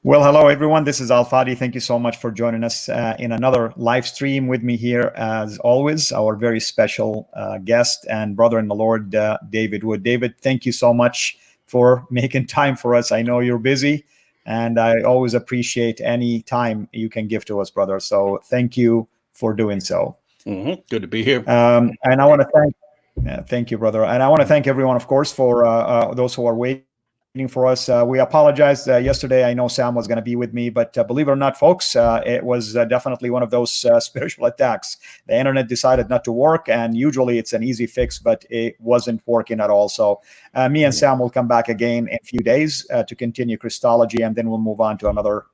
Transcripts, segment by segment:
Well, hello everyone. This is Fadi. Thank you so much for joining us in another live stream. With me here, as always, our very special guest and brother in the Lord, David Wood. David, thank you so much for making time for us. I know you're busy, and I always appreciate any time you can give to us, brother. So thank you for doing so. Mm-hmm. Good to be here. And I want to thank you, brother. And I want to thank everyone, of course, for those who are waiting for us. We apologize. Yesterday, I know Sam was going to be with me, but believe it or not, folks, it was definitely one of those spiritual attacks. The internet decided not to work, and usually it's an easy fix, but it wasn't working at all. So me and Sam will come back again in a few days to continue Christology, and then we'll move on to another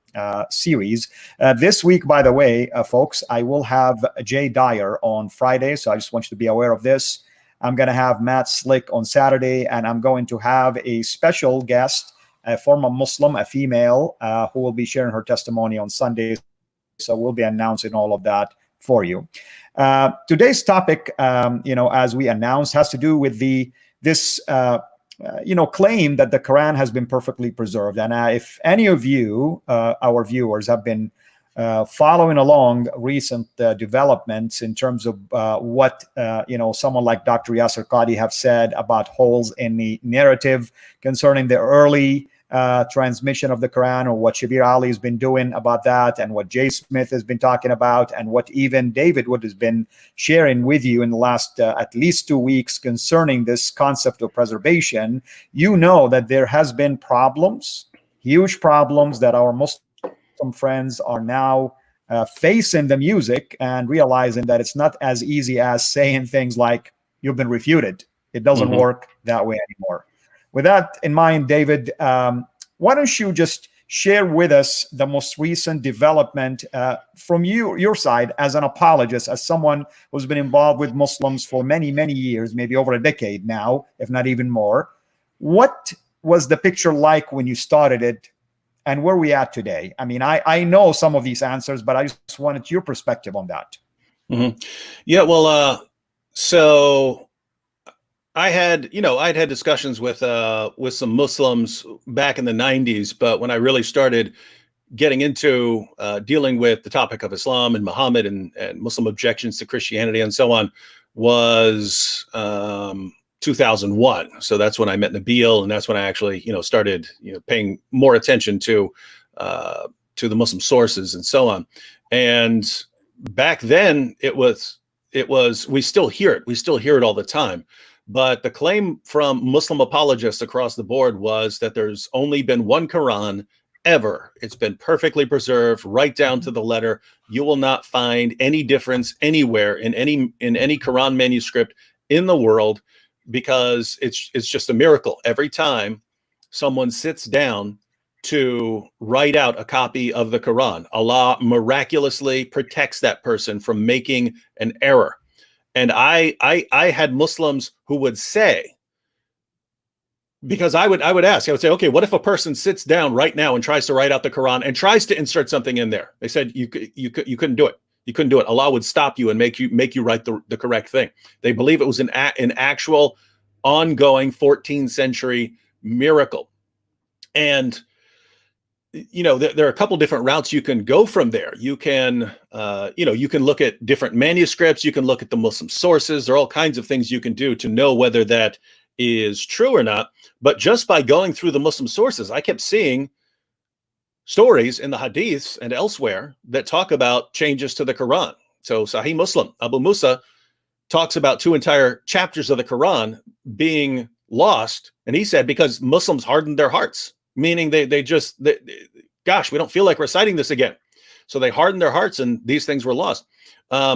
series. This week, by the way, folks, I will have Jay Dyer on Friday, so I just want you to be aware of this. I'm going to have Matt Slick on Saturday, and I'm going to have a special guest, a former Muslim, a female, who will be sharing her testimony on Sunday. So we'll be announcing all of that for you. Today's topic, as we announced, has to do with this claim that the Quran has been perfectly preserved. And if any of you, our viewers, have been following along recent developments in terms of what someone like Dr. Yasser Qadhi have said about holes in the narrative concerning the early transmission of the Quran, or what Shabir Ali has been doing about that, and what Jay Smith has been talking about, and what even David Wood has been sharing with you in the last at least 2 weeks concerning this concept of preservation, you know that there has been problems, huge problems, that our Muslim friends are now facing the music and realizing that it's not as easy as saying things like, you've been refuted. It doesn't work that way anymore. With that in mind, David, why don't you just share with us the most recent development from your side as an apologist, as someone who's been involved with Muslims for many, many years, maybe over a decade now, if not even more. What was the picture like when you started it? And where are we at today? I mean, I know some of these answers, but I just wanted your perspective on that. Yeah, well, so I'd had discussions with some Muslims back in the 90s, but when I really started getting into dealing with the topic of Islam and Muhammad and Muslim objections to Christianity and so on was 2001. So that's when I met Nabil, and that's when I actually, started, paying more attention to the Muslim sources and so on. And back then it was, we still hear it. We still hear it all the time. But the claim from Muslim apologists across the board was that there's only been one Quran ever. It's been perfectly preserved right down to the letter. You will not find any difference anywhere in any Quran manuscript in the world, because it's just a miracle. Every time someone sits down to write out a copy of the Quran, Allah miraculously protects that person from making an error. And I had Muslims who would say, because I would ask, I would say, okay, what if a person sits down right now and tries to write out the Quran and tries to insert something in there? They said you couldn't do it. You couldn't do it. Allah would stop you and make you write the correct thing. They believe it was an actual ongoing 14th century miracle. And there are a couple different routes you can go from there. You can you can look at different manuscripts, you can look at the Muslim sources. There are all kinds of things you can do to know whether that is true or not. But just by going through the Muslim sources, I kept seeing stories in the hadiths and elsewhere that talk about changes to the Quran. So Sahih Muslim, Abu Musa talks about 2 entire chapters of the Quran being lost. And he said, because Muslims hardened their hearts, meaning gosh, we don't feel like reciting this again. So they hardened their hearts and these things were lost.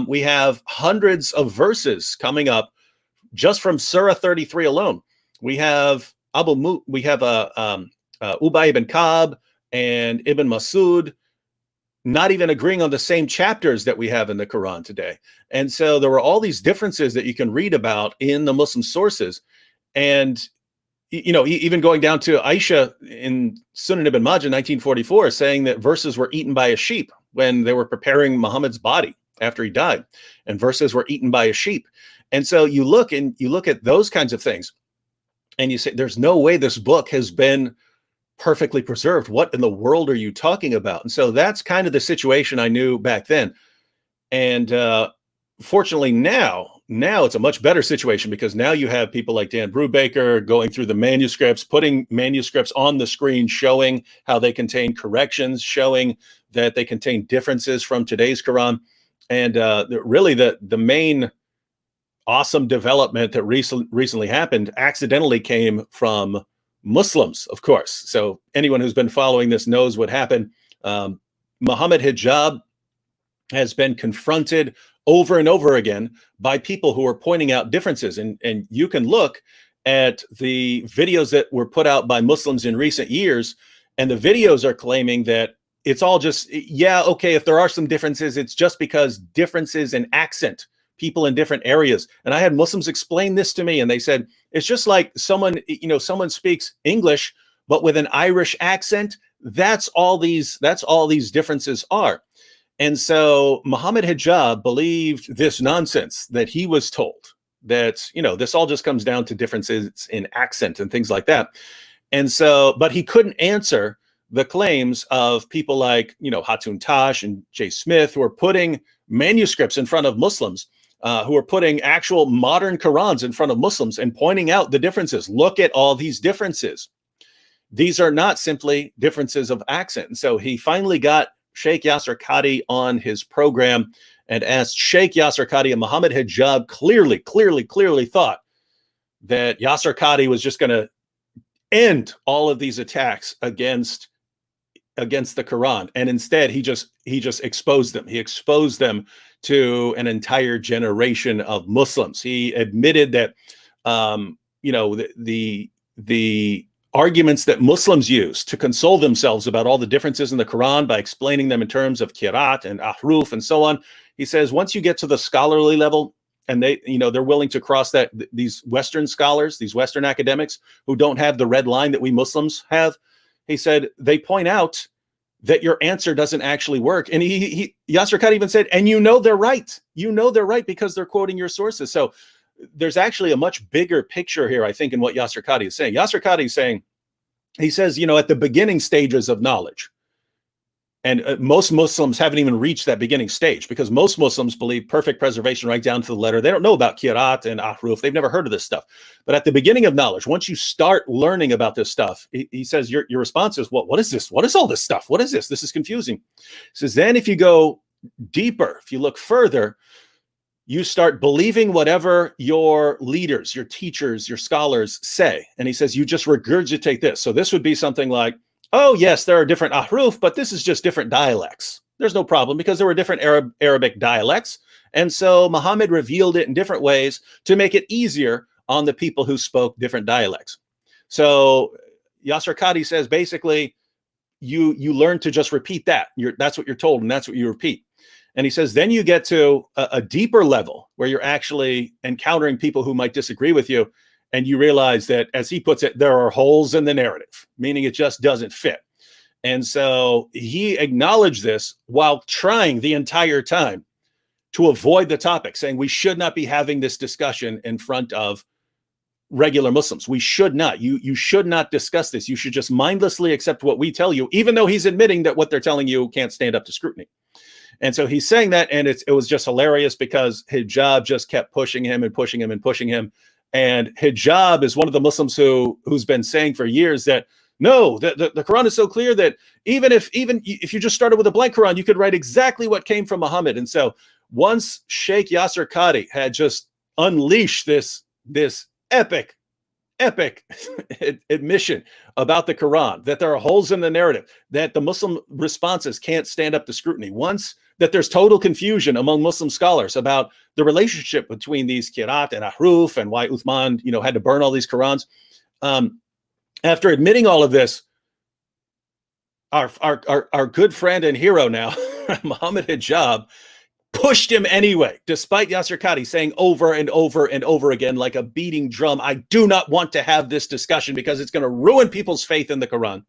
We have hundreds of verses coming up just from Surah 33 alone. We have Ubay ibn Ka'b and Ibn Masud not even agreeing on the same chapters that we have in the Quran today. And so there were all these differences that you can read about in the Muslim sources. And, even going down to Aisha in Sunan ibn Majah, 1944, saying that verses were eaten by a sheep when they were preparing Muhammad's body after he died, and verses were eaten by a sheep. And so you look at those kinds of things and you say, there's no way this book has been perfectly preserved. What in the world are you talking about? And so that's kind of the situation I knew back then. And fortunately now it's a much better situation, because now you have people like Dan Brubaker going through the manuscripts, putting manuscripts on the screen, showing how they contain corrections, showing that they contain differences from today's Quran. And really the main awesome development that recently happened accidentally came from Muslims, of course. So anyone who's been following this knows what happened. Muhammad Hijab has been confronted over and over again by people who are pointing out differences. And you can look at the videos that were put out by Muslims in recent years, and the videos are claiming that it's all just, yeah, okay, if there are some differences, it's just because differences in accent, people in different areas. And I had Muslims explain this to me, and they said, it's just like someone speaks English, but with an Irish accent. That's all these differences are. And so Muhammad Hijab believed this nonsense that he was told, that, this all just comes down to differences in accent and things like that. And so, but he couldn't answer the claims of people like, Hatun Tash and Jay Smith, who are putting manuscripts in front of Muslims, who are putting actual modern Qurans in front of Muslims and pointing out the differences. Look at all these differences. These are not simply differences of accent. And so he finally got Sheikh Yasir Qadhi on his program and asked Sheikh Yasir Qadhi, and Muhammad Hijab clearly thought that Yasir Qadhi was just going to end all of these attacks against the Quran. And instead he just exposed them. He exposed them to an entire generation of Muslims. He admitted that, the arguments that Muslims use to console themselves about all the differences in the Quran by explaining them in terms of kirat and ahruf and so on. He says, once you get to the scholarly level, and they're willing to cross that, these Western scholars, these Western academics who don't have the red line that we Muslims have, he said, they point out that your answer doesn't actually work. And Yasir Qadhi even said, and they're right. They're right because they're quoting your sources. So there's actually a much bigger picture here, I think, in what Yasir Qadhi is saying. Yasir Qadhi is saying, he says, at the beginning stages of knowledge, and most Muslims haven't even reached that beginning stage, because most Muslims believe perfect preservation right down to the letter. They don't know about kirat and ahruf. They've never heard of this stuff. But at the beginning of knowledge, once you start learning about this stuff, he says, your response is, what is this? What is all this stuff? What is this? This is confusing. He says, then if you go deeper, if you look further, you start believing whatever your leaders, your teachers, your scholars say. And he says, you just regurgitate this. So this would be something like, oh, yes, there are different ahruf, but this is just different dialects. There's no problem, because there were different Arabic dialects. And so Muhammad revealed it in different ways to make it easier on the people who spoke different dialects. So Yasir Qadhi says, basically, you learn to just repeat that. That's what you're told, and that's what you repeat. And he says, then you get to a deeper level where you're actually encountering people who might disagree with you. And you realize that, as he puts it, there are holes in the narrative, meaning it just doesn't fit. And so he acknowledged this while trying the entire time to avoid the topic, saying we should not be having this discussion in front of regular Muslims. We should not. You should not discuss this. You should just mindlessly accept what we tell you, even though he's admitting that what they're telling you can't stand up to scrutiny. And so he's saying that, and it was just hilarious, because Hijab just kept pushing him and pushing him and pushing him. And Hijab is one of the Muslims who's been saying for years that, no, the Quran is so clear that even if you just started with a blank Quran, you could write exactly what came from Muhammad. And so once Sheikh Yasir Qadhi had just unleashed this epic admission about the Quran, that there are holes in the narrative, that the Muslim responses can't stand up to scrutiny, once that there's total confusion among Muslim scholars about the relationship between these kirat and ahruf, and why Uthman, had to burn all these Qurans. After admitting all of this, our good friend and hero now, Muhammad Hijab, pushed him anyway, despite Yasir Qadhi saying over and over and over again, like a beating drum, I do not want to have this discussion because it's going to ruin people's faith in the Quran.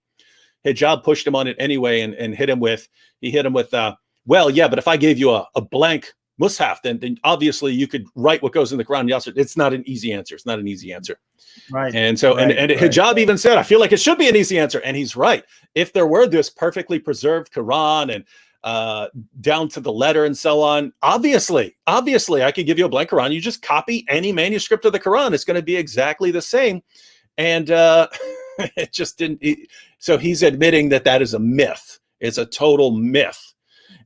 Hijab pushed him on it anyway, and hit him with, well, yeah, but if I gave you a blank mushaf, then obviously you could write what goes in the Quran. Yasir, it's not an easy answer. It's not an easy answer. Right. And so, and Hijab even said, I feel like it should be an easy answer. And he's right. If there were this perfectly preserved Quran and down to the letter and so on, obviously, I could give you a blank Quran. You just copy any manuscript of the Quran. It's going to be exactly the same. And it just didn't. So he's admitting that that is a myth. It's a total myth.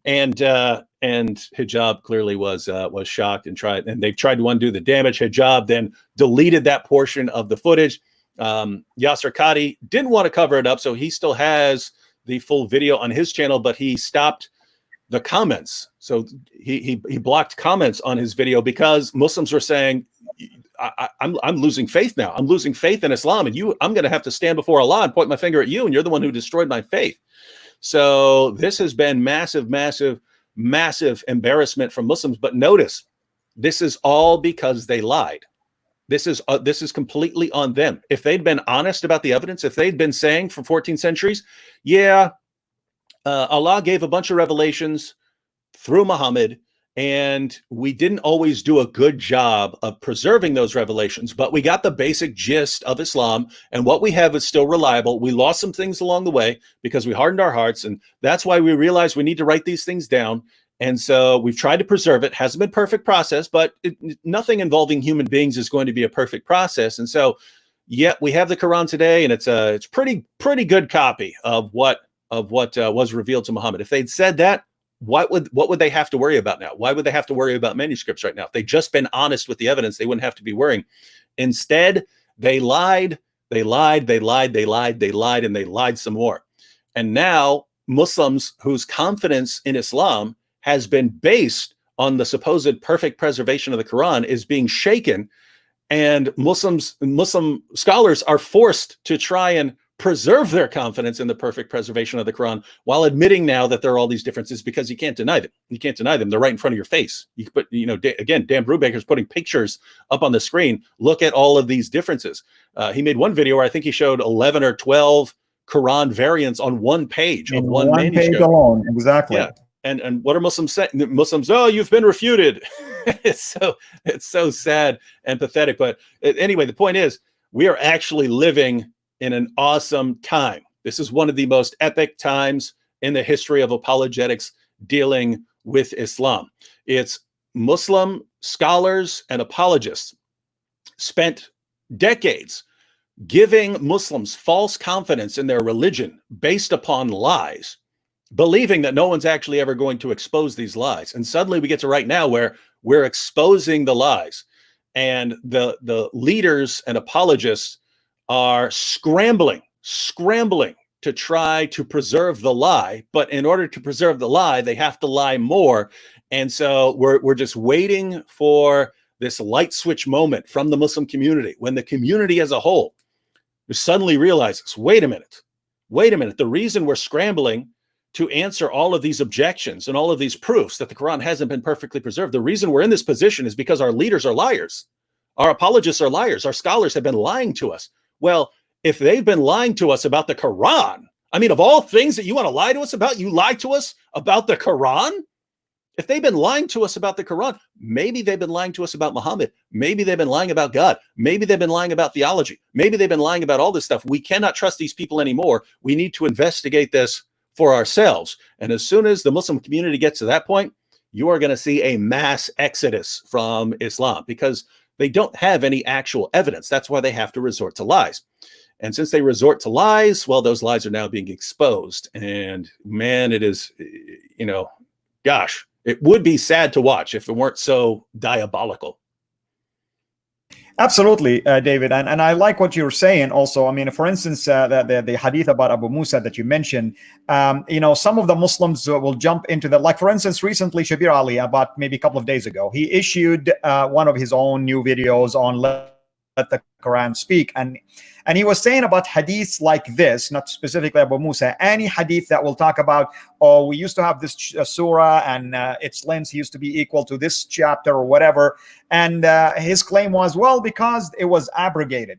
And Hijab clearly was shocked and they've tried to undo the damage. Hijab then deleted that portion of the footage. Yasser Qadi didn't want to cover it up, so he still has the full video on his channel, but he stopped the comments. So he blocked comments on his video because Muslims were saying, I'm losing faith now. I'm losing faith in Islam, and I'm going to have to stand before Allah and point my finger at you, and you're the one who destroyed my faith. So this has been massive, massive, massive embarrassment from Muslims. But notice, this is all because they lied. This is completely on them. If they'd been honest about the evidence, if they'd been saying for 14 centuries, yeah, Allah gave a bunch of revelations through Muhammad, and we didn't always do a good job of preserving those revelations, but we got the basic gist of Islam, and what we have is still reliable. We lost some things along the way because we hardened our hearts, and that's why we realized we need to write these things down. And so we've tried to preserve it. Hasn't been a perfect process, but nothing involving human beings is going to be a perfect process. And so, yeah, we have the Quran today, and it's pretty good copy of what was revealed to Muhammad. If they'd said that, what would they have to worry about now? Why would they have to worry about manuscripts right now? If they'd just been honest with the evidence, they wouldn't have to be worrying. Instead, they lied, and they lied some more. And now Muslims whose confidence in Islam has been based on the supposed perfect preservation of the Quran is being shaken, and Muslim scholars are forced to try and preserve their confidence in the perfect preservation of the Quran while admitting now that there are all these differences, because you can't deny them. You can't deny them. They're right in front of your face. You put, again, Dan Brubaker's putting pictures up on the screen. Look at all of these differences. He made one video where I think he showed 11 or 12 Quran variants on one page of one manuscript. Page alone. Exactly. Yeah. And what are Muslims saying? Muslims, oh, you've been refuted. It's so sad and pathetic. But anyway, the point is, we are actually living in an awesome time. This is one of the most epic times in the history of apologetics dealing with Islam. It's Muslim scholars and apologists spent decades giving Muslims false confidence in their religion based upon lies, believing that no one's actually ever going to expose these lies. And suddenly we get to right now where we're exposing the lies, and the leaders and apologists are scrambling to try to preserve the lie. But in order to preserve the lie, they have to lie more. And so we're just waiting for this light switch moment from the Muslim community, when the community as a whole suddenly realizes, wait a minute. The reason we're scrambling to answer all of these objections and all of these proofs that the Quran hasn't been perfectly preserved, the reason we're in this position is because our leaders are liars. Our apologists are liars. Our scholars have been lying to us. Well, if they've been lying to us about the Quran, I mean, of all things that you want to lie to us about, you lie to us about the Quran? If they've been lying to us about the Quran, maybe they've been lying to us about Muhammad. Maybe they've been lying about God. Maybe they've been lying about theology. Maybe they've been lying about all this stuff. We cannot trust these people anymore. We need to investigate this for ourselves. And as soon as the Muslim community gets to that point, you are going to see a mass exodus from Islam, because they don't have any actual evidence. That's why they have to resort to lies. And since they resort to lies, well, those lies are now being exposed. And man, it is, gosh, it would be sad to watch if it weren't so diabolical. Absolutely, David. And I like what you're saying also. I mean, for instance, the hadith about Abu Musa that you mentioned, some of the Muslims will jump into that. Like, for instance, recently, Shabir Ali, about maybe a couple of days ago, he issued one of his own new videos on Let the Quran Speak. And he was saying about hadiths like this, not specifically Abu Musa, any hadith that will talk about, oh, we used to have this surah and its length used to be equal to this chapter or whatever. And his claim was, well, because it was abrogated.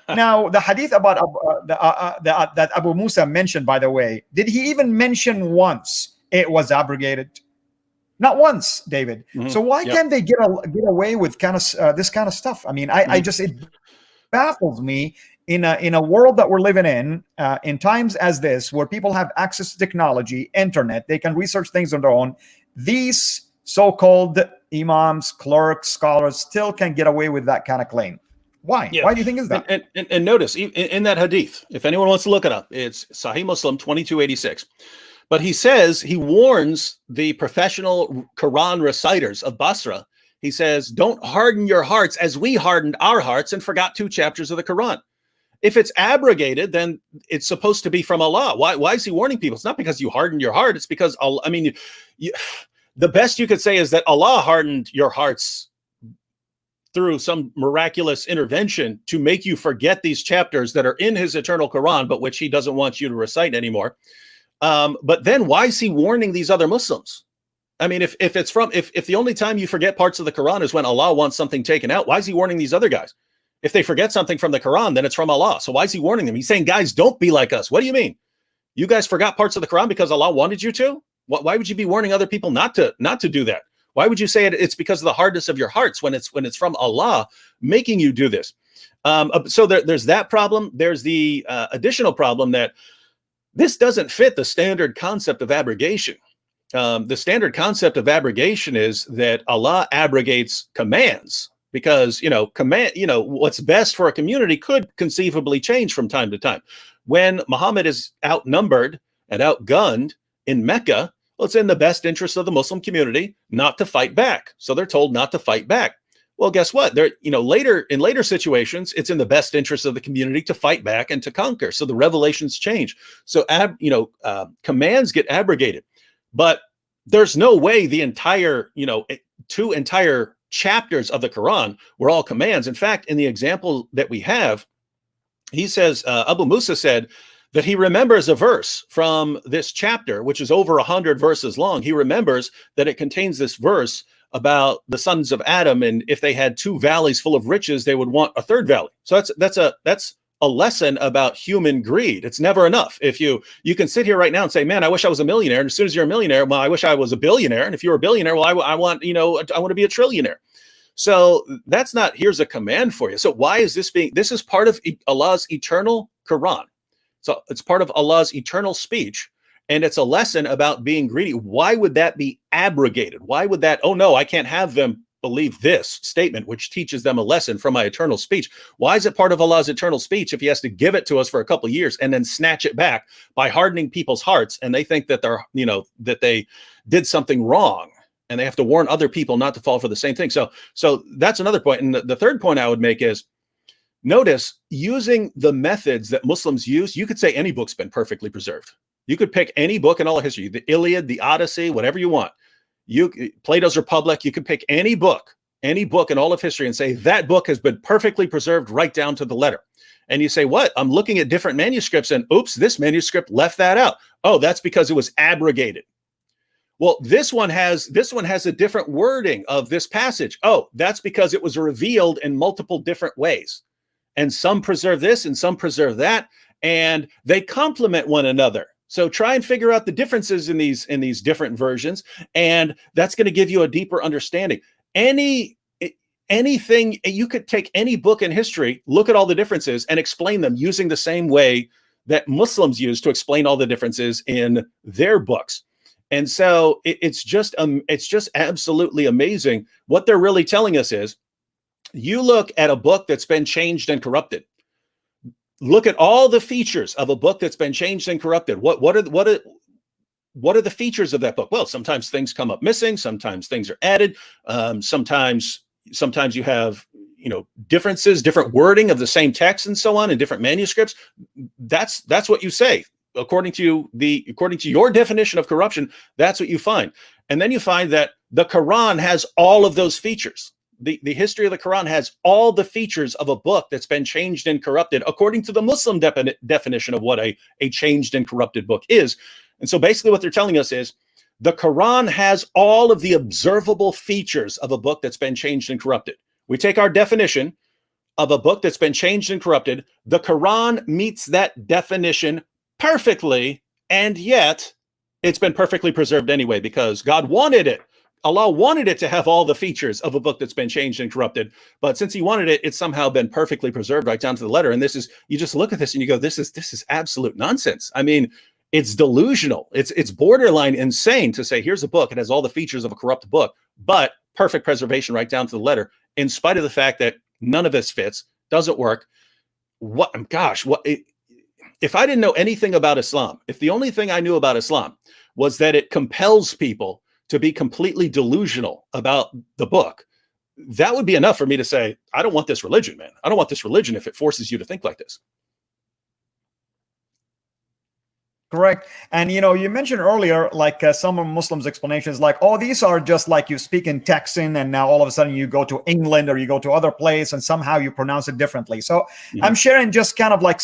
Now, the hadith about that Abu Musa mentioned, by the way, did he even mention once it was abrogated? Not once, David. Mm-hmm. So why can't they get away with kind of this kind of stuff? I mean, it baffles me in a world that we're living in times as this, where people have access to technology, internet, they can research things on their own. These so-called imams, clerks, scholars still can get away with that kind of claim. Why? Yeah. Why do you think is that? And notice in that hadith, if anyone wants to look it up, it's Sahih Muslim 2286. But he says, he warns the professional Quran reciters of Basra. He says, don't harden your hearts as we hardened our hearts and forgot 2 chapters of the Quran. If it's abrogated, then it's supposed to be from Allah. Why is he warning people? It's not because you hardened your heart. It's because, I mean, the best you could say is that Allah hardened your hearts through some miraculous intervention to make you forget these chapters that are in his eternal Quran, but which he doesn't want you to recite anymore. But then why is he warning these other Muslims? I mean, if the only time you forget parts of the Quran is when Allah wants something taken out, why is he warning these other guys? If they forget something from the Quran, then it's from Allah. So why is he warning them? He's saying, guys, don't be like us. What do you mean? You guys forgot parts of the Quran because Allah wanted you to? Why would you be warning other people not to do that? Why would you say it's because of the hardness of your hearts when it's from Allah making you do this? So there's that problem. There's the additional problem that this doesn't fit the standard concept of abrogation. The standard concept of abrogation is that Allah abrogates commands because, what's best for a community could conceivably change from time to time. When Muhammad is outnumbered and outgunned in Mecca, well, it's in the best interest of the Muslim community not to fight back. So they're told not to fight back. Well, guess what? Later situations, it's in the best interest of the community to fight back and to conquer. So the revelations change. So, commands get abrogated. But there's no way the entire, 2 entire chapters of the Quran were all commands. In fact, in the example that we have, he says, Abu Musa said that he remembers a verse from this chapter, which is over 100 verses long. He remembers that it contains this verse about the sons of Adam, and if they had 2 valleys full of riches, they would want a 3rd valley. So that's a lesson about human greed. It's never enough. If you can sit here right now and say, man, I wish I was a millionaire. And as soon as you're a millionaire, well, I wish I was a billionaire. And if you're a billionaire, well, I want to be a trillionaire. So that's not, here's a command for you. So why is this this is part of Allah's eternal Quran. So it's part of Allah's eternal speech. And it's a lesson about being greedy. Why would that be abrogated? Why would that, oh no, I can't have them believe this statement, which teaches them a lesson from my eternal speech? Why is it part of Allah's eternal speech if he has to give it to us for a couple of years and then snatch it back by hardening people's hearts? And they think that that they did something wrong and they have to warn other people not to fall for the same thing. So that's another point. And the third point I would make is, notice, using the methods that Muslims use, you could say any book's been perfectly preserved. You could pick any book in all of history, the Iliad, the Odyssey, whatever you want. Plato's Republic, you can pick any book in all of history and say that book has been perfectly preserved right down to the letter. And you say, what? I'm looking at different manuscripts and oops, this manuscript left that out. Oh, that's because it was abrogated. Well, this one has a different wording of this passage. Oh, that's because it was revealed in multiple different ways. And some preserve this and some preserve that, and they complement one another. So try and figure out the differences in these different versions, and that's going to give you a deeper understanding. Anything, you could take any book in history, look at all the differences, and explain them using the same way that Muslims use to explain all the differences in their books. And so it's just absolutely amazing. What they're really telling us is, you look at a book that's been changed and corrupted. Look at all the features of a book that's been changed and corrupted. What are the features of that book? Well, sometimes things come up missing. Sometimes things are added. Sometimes you have differences, different wording of the same text, and so on in different manuscripts. That's what you say according to your definition of corruption. That's what you find, and then you find that the Quran has all of those features. The history of the Quran has all the features of a book that's been changed and corrupted according to the Muslim definition of what a changed and corrupted book is. And so basically what they're telling us is the Quran has all of the observable features of a book that's been changed and corrupted. We take our definition of a book that's been changed and corrupted. The Quran meets that definition perfectly, and yet it's been perfectly preserved anyway because God wanted it Allah wanted it to have all the features of a book that's been changed and corrupted, but since he wanted it, it's somehow been perfectly preserved right down to the letter. And this is, you just look at this and you go, this is absolute nonsense. I mean, it's delusional. It's borderline insane to say, here's a book, it has all the features of a corrupt book, but perfect preservation right down to the letter, in spite of the fact that none of this fits, doesn't work. If I didn't know anything about Islam, if the only thing I knew about Islam was that it compels people to be completely delusional about the book, that would be enough for me to say, I don't want this religion, man. I don't want this religion if it forces you to think like this. Correct. And, you know, you mentioned earlier, like some Muslims' explanations, like, oh, these are just like you speak in Texan and now all of a sudden you go to England or you go to other place and somehow you pronounce it differently. So I'm sharing just kind of like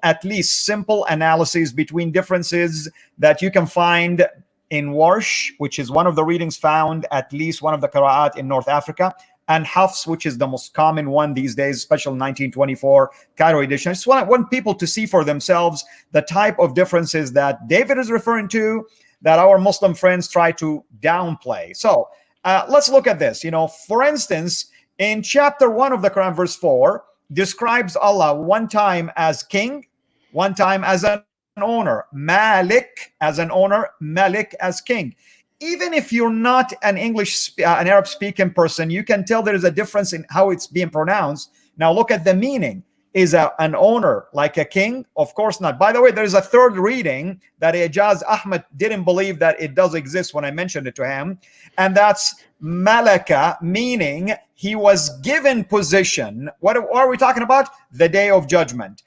at least simple analyses between differences that you can find in Warsh, which is one of the readings found, at least one of the Qira'at in North Africa, and Hafs, which is the most common one these days, special 1924 Cairo edition. I just want people to see for themselves the type of differences that David is referring to, that our Muslim friends try to downplay. So let's look at this. You know, for instance, in chapter 1 of the Quran, verse 4, describes Allah one time as king, one time as an owner, Malik as an owner, Malik as king. Even if you're not an Arab speaking person, you can tell there is a difference in how it's being pronounced. Now look at the meaning. Is an owner like a king? Of course not. By the way, there's a third reading that Ijaz Ahmed didn't believe that it does exist when I mentioned it to him. And that's Malaka, meaning he was given position. What are we talking about? The day of judgment.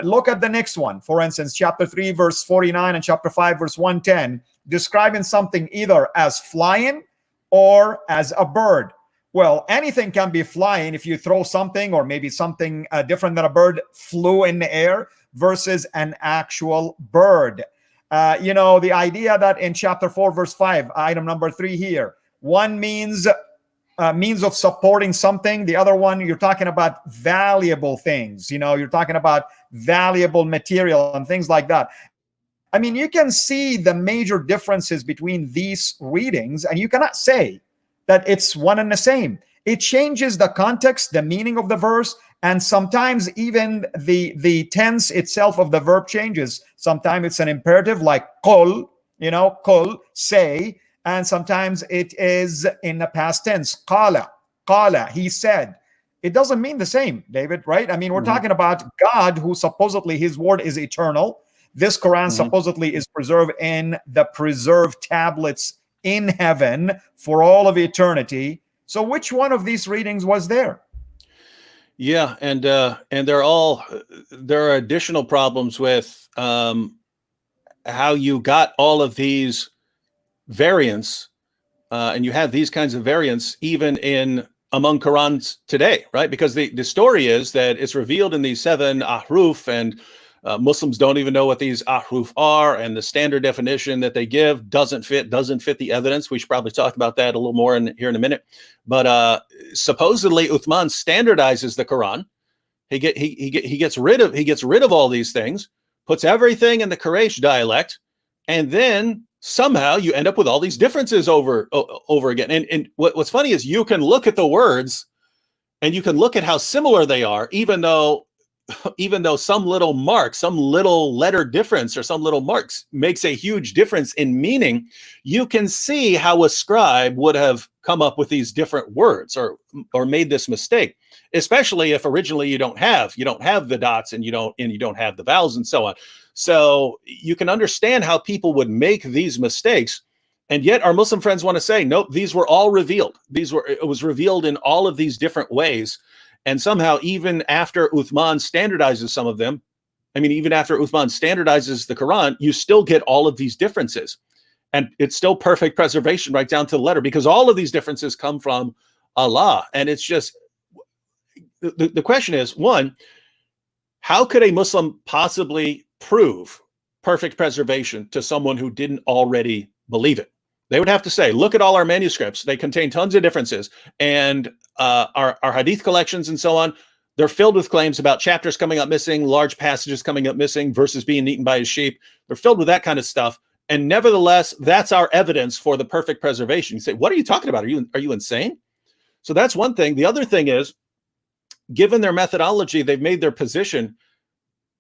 Look at the next one. For instance, chapter 3, verse 49 and chapter 5, verse 110, describing something either as flying or as a bird. Well, anything can be flying if you throw something, or maybe something different than a bird flew in the air versus an actual bird. You know, the idea that in chapter 4, verse 5, item number 3 here, one means of supporting something. The other one, you're talking about valuable things. You know, you're talking about valuable material and things like that. I mean, you can see the major differences between these readings, and you cannot say that it's one and the same. It changes the context, the meaning of the verse, and sometimes even the tense itself of the verb changes. Sometimes it's an imperative like qul, you know, qul, say, and sometimes it is in the past tense, qala, he said. It doesn't mean the same, David, right? I mean, we're talking about God, who supposedly his word is eternal. This Quran supposedly is preserved in the preserved tablets in heaven for all of eternity. So which one of these readings was there? Yeah, and there are additional problems with how you got all of these variants, and you have these kinds of variants even among Qurans today, right? Because the story is that it's revealed in these 7 ahruf, and Muslims don't even know what these ahruf are, and the standard definition that they give doesn't fit the evidence. We should probably talk about that a little more here in a minute. But supposedly Uthman standardizes the Quran. He gets rid of all these things, puts everything in the Quraysh dialect, and then somehow you end up with all these differences over again. And what's funny is you can look at the words and you can look at how similar they are, even though some little mark, some little letter difference or some little marks makes a huge difference in meaning. You can see how a scribe would have come up with these different words or made this mistake, especially if originally you don't have the dots and you don't have the vowels and so on. So you can understand how people would make these mistakes. And yet our Muslim friends want to say, nope, these were all revealed. It was revealed in all of these different ways. And somehow, even after Uthman standardizes some of them, I mean, even after Uthman standardizes the Quran, you still get all of these differences. And it's still perfect preservation right down to the letter, because all of these differences come from Allah. And it's just, the question is, one, how could a Muslim possibly prove perfect preservation to someone who didn't already believe it? They would have to say, look at all our manuscripts. They contain tons of differences. And our hadith collections and so on, they're filled with claims about chapters coming up missing, large passages coming up missing, verses being eaten by his sheep. They're filled with that kind of stuff. And nevertheless, that's our evidence for the perfect preservation. You say, what are you talking about? Are you insane? So that's one thing. The other thing is, given their methodology, they've made their position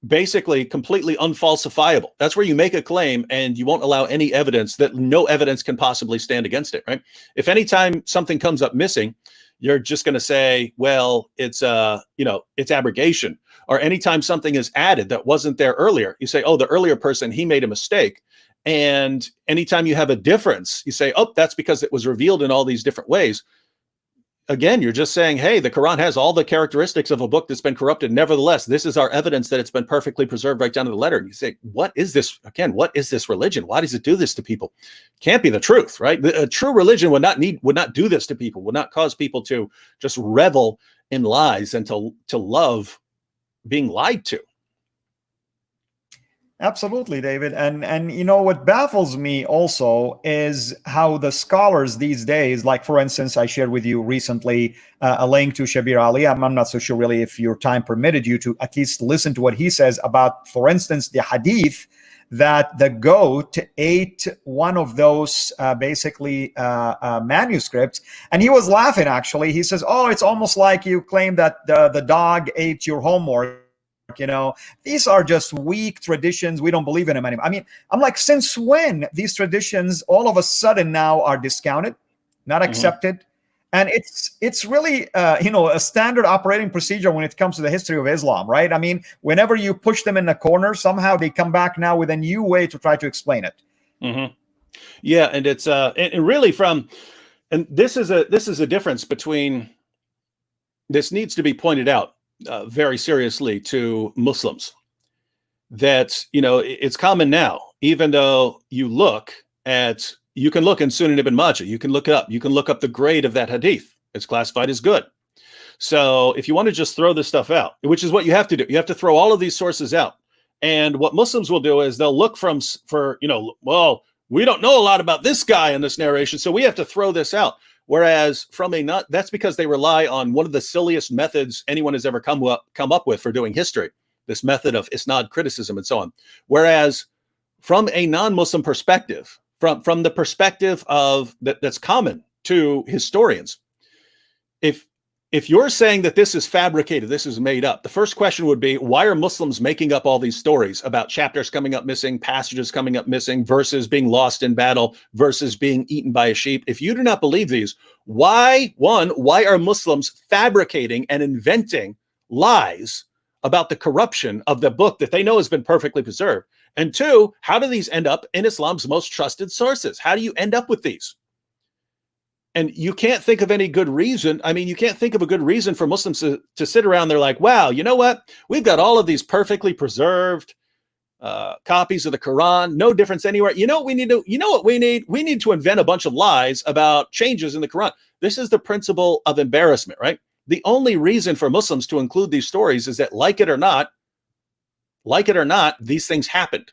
basically completely unfalsifiable. That's where you make a claim and you won't allow any evidence, that no evidence can possibly stand against it, right? If anytime something comes up missing, you're just going to say, well, it's it's abrogation. Or anytime something is added that wasn't there earlier, you say, oh, the earlier person, he made a mistake. And anytime you have a difference, you say, oh, that's because it was revealed in all these different ways. Again, you're just saying, hey, the Quran has all the characteristics of a book that's been corrupted. Nevertheless, this is our evidence that it's been perfectly preserved right down to the letter. And you say, what is this? Again, what is this religion? Why does it do this to people? Can't be the truth, right? A true religion would not do this to people, would not cause people to just revel in lies and to love being lied to. Absolutely, David. And you know what baffles me also is how the scholars these days, like for instance, I shared with you recently a link to Shabir Ali. I'm not so sure really if your time permitted you to at least listen to what he says about, for instance, the hadith that the goat ate one of those manuscripts. And he was laughing, actually. He says, oh, it's almost like you claim that the dog ate your homework. You know, these are just weak traditions. We don't believe in them anymore. I mean, I'm like, since when these traditions all of a sudden now are discounted, not accepted? And it's really, a standard operating procedure when it comes to the history of Islam, right? I mean, whenever you push them in the corner, somehow they come back now with a new way to try to explain it. Yeah, and it's and really and this is a difference between. This needs to be pointed out very seriously to Muslims, that it's common now, even though you can look in Sunan ibn Majah, you can look up the grade of that hadith. It's classified as good. So if you want to just throw this stuff out, which is what you have to do, you have to throw all of these sources out. And what Muslims will do is they'll look well, we don't know a lot about this guy in this narration, so we have to throw this out. Whereas that's because they rely on one of the silliest methods anyone has ever come up with for doing history, this method of isnad criticism and so on. Whereas from a non-Muslim perspective, from the perspective of that's common to historians, if you're saying that this is fabricated, this is made up, the first question would be, why are Muslims making up all these stories about chapters coming up missing, passages coming up missing, verses being lost in battle, verses being eaten by a sheep? If you do not believe these, why are Muslims fabricating and inventing lies about the corruption of the book that they know has been perfectly preserved? And two, how do these end up in Islam's most trusted sources? How do you end up with these? And you can't think of any good reason. I mean, you can't think of a good reason for Muslims to sit around. They're like, wow, you know what? We've got all of these perfectly preserved copies of the Quran. No difference anywhere. You know what we need to? You know what we need? We need to invent a bunch of lies about changes in the Quran. This is the principle of embarrassment, right? The only reason for Muslims to include these stories is that, like it or not, these things happened,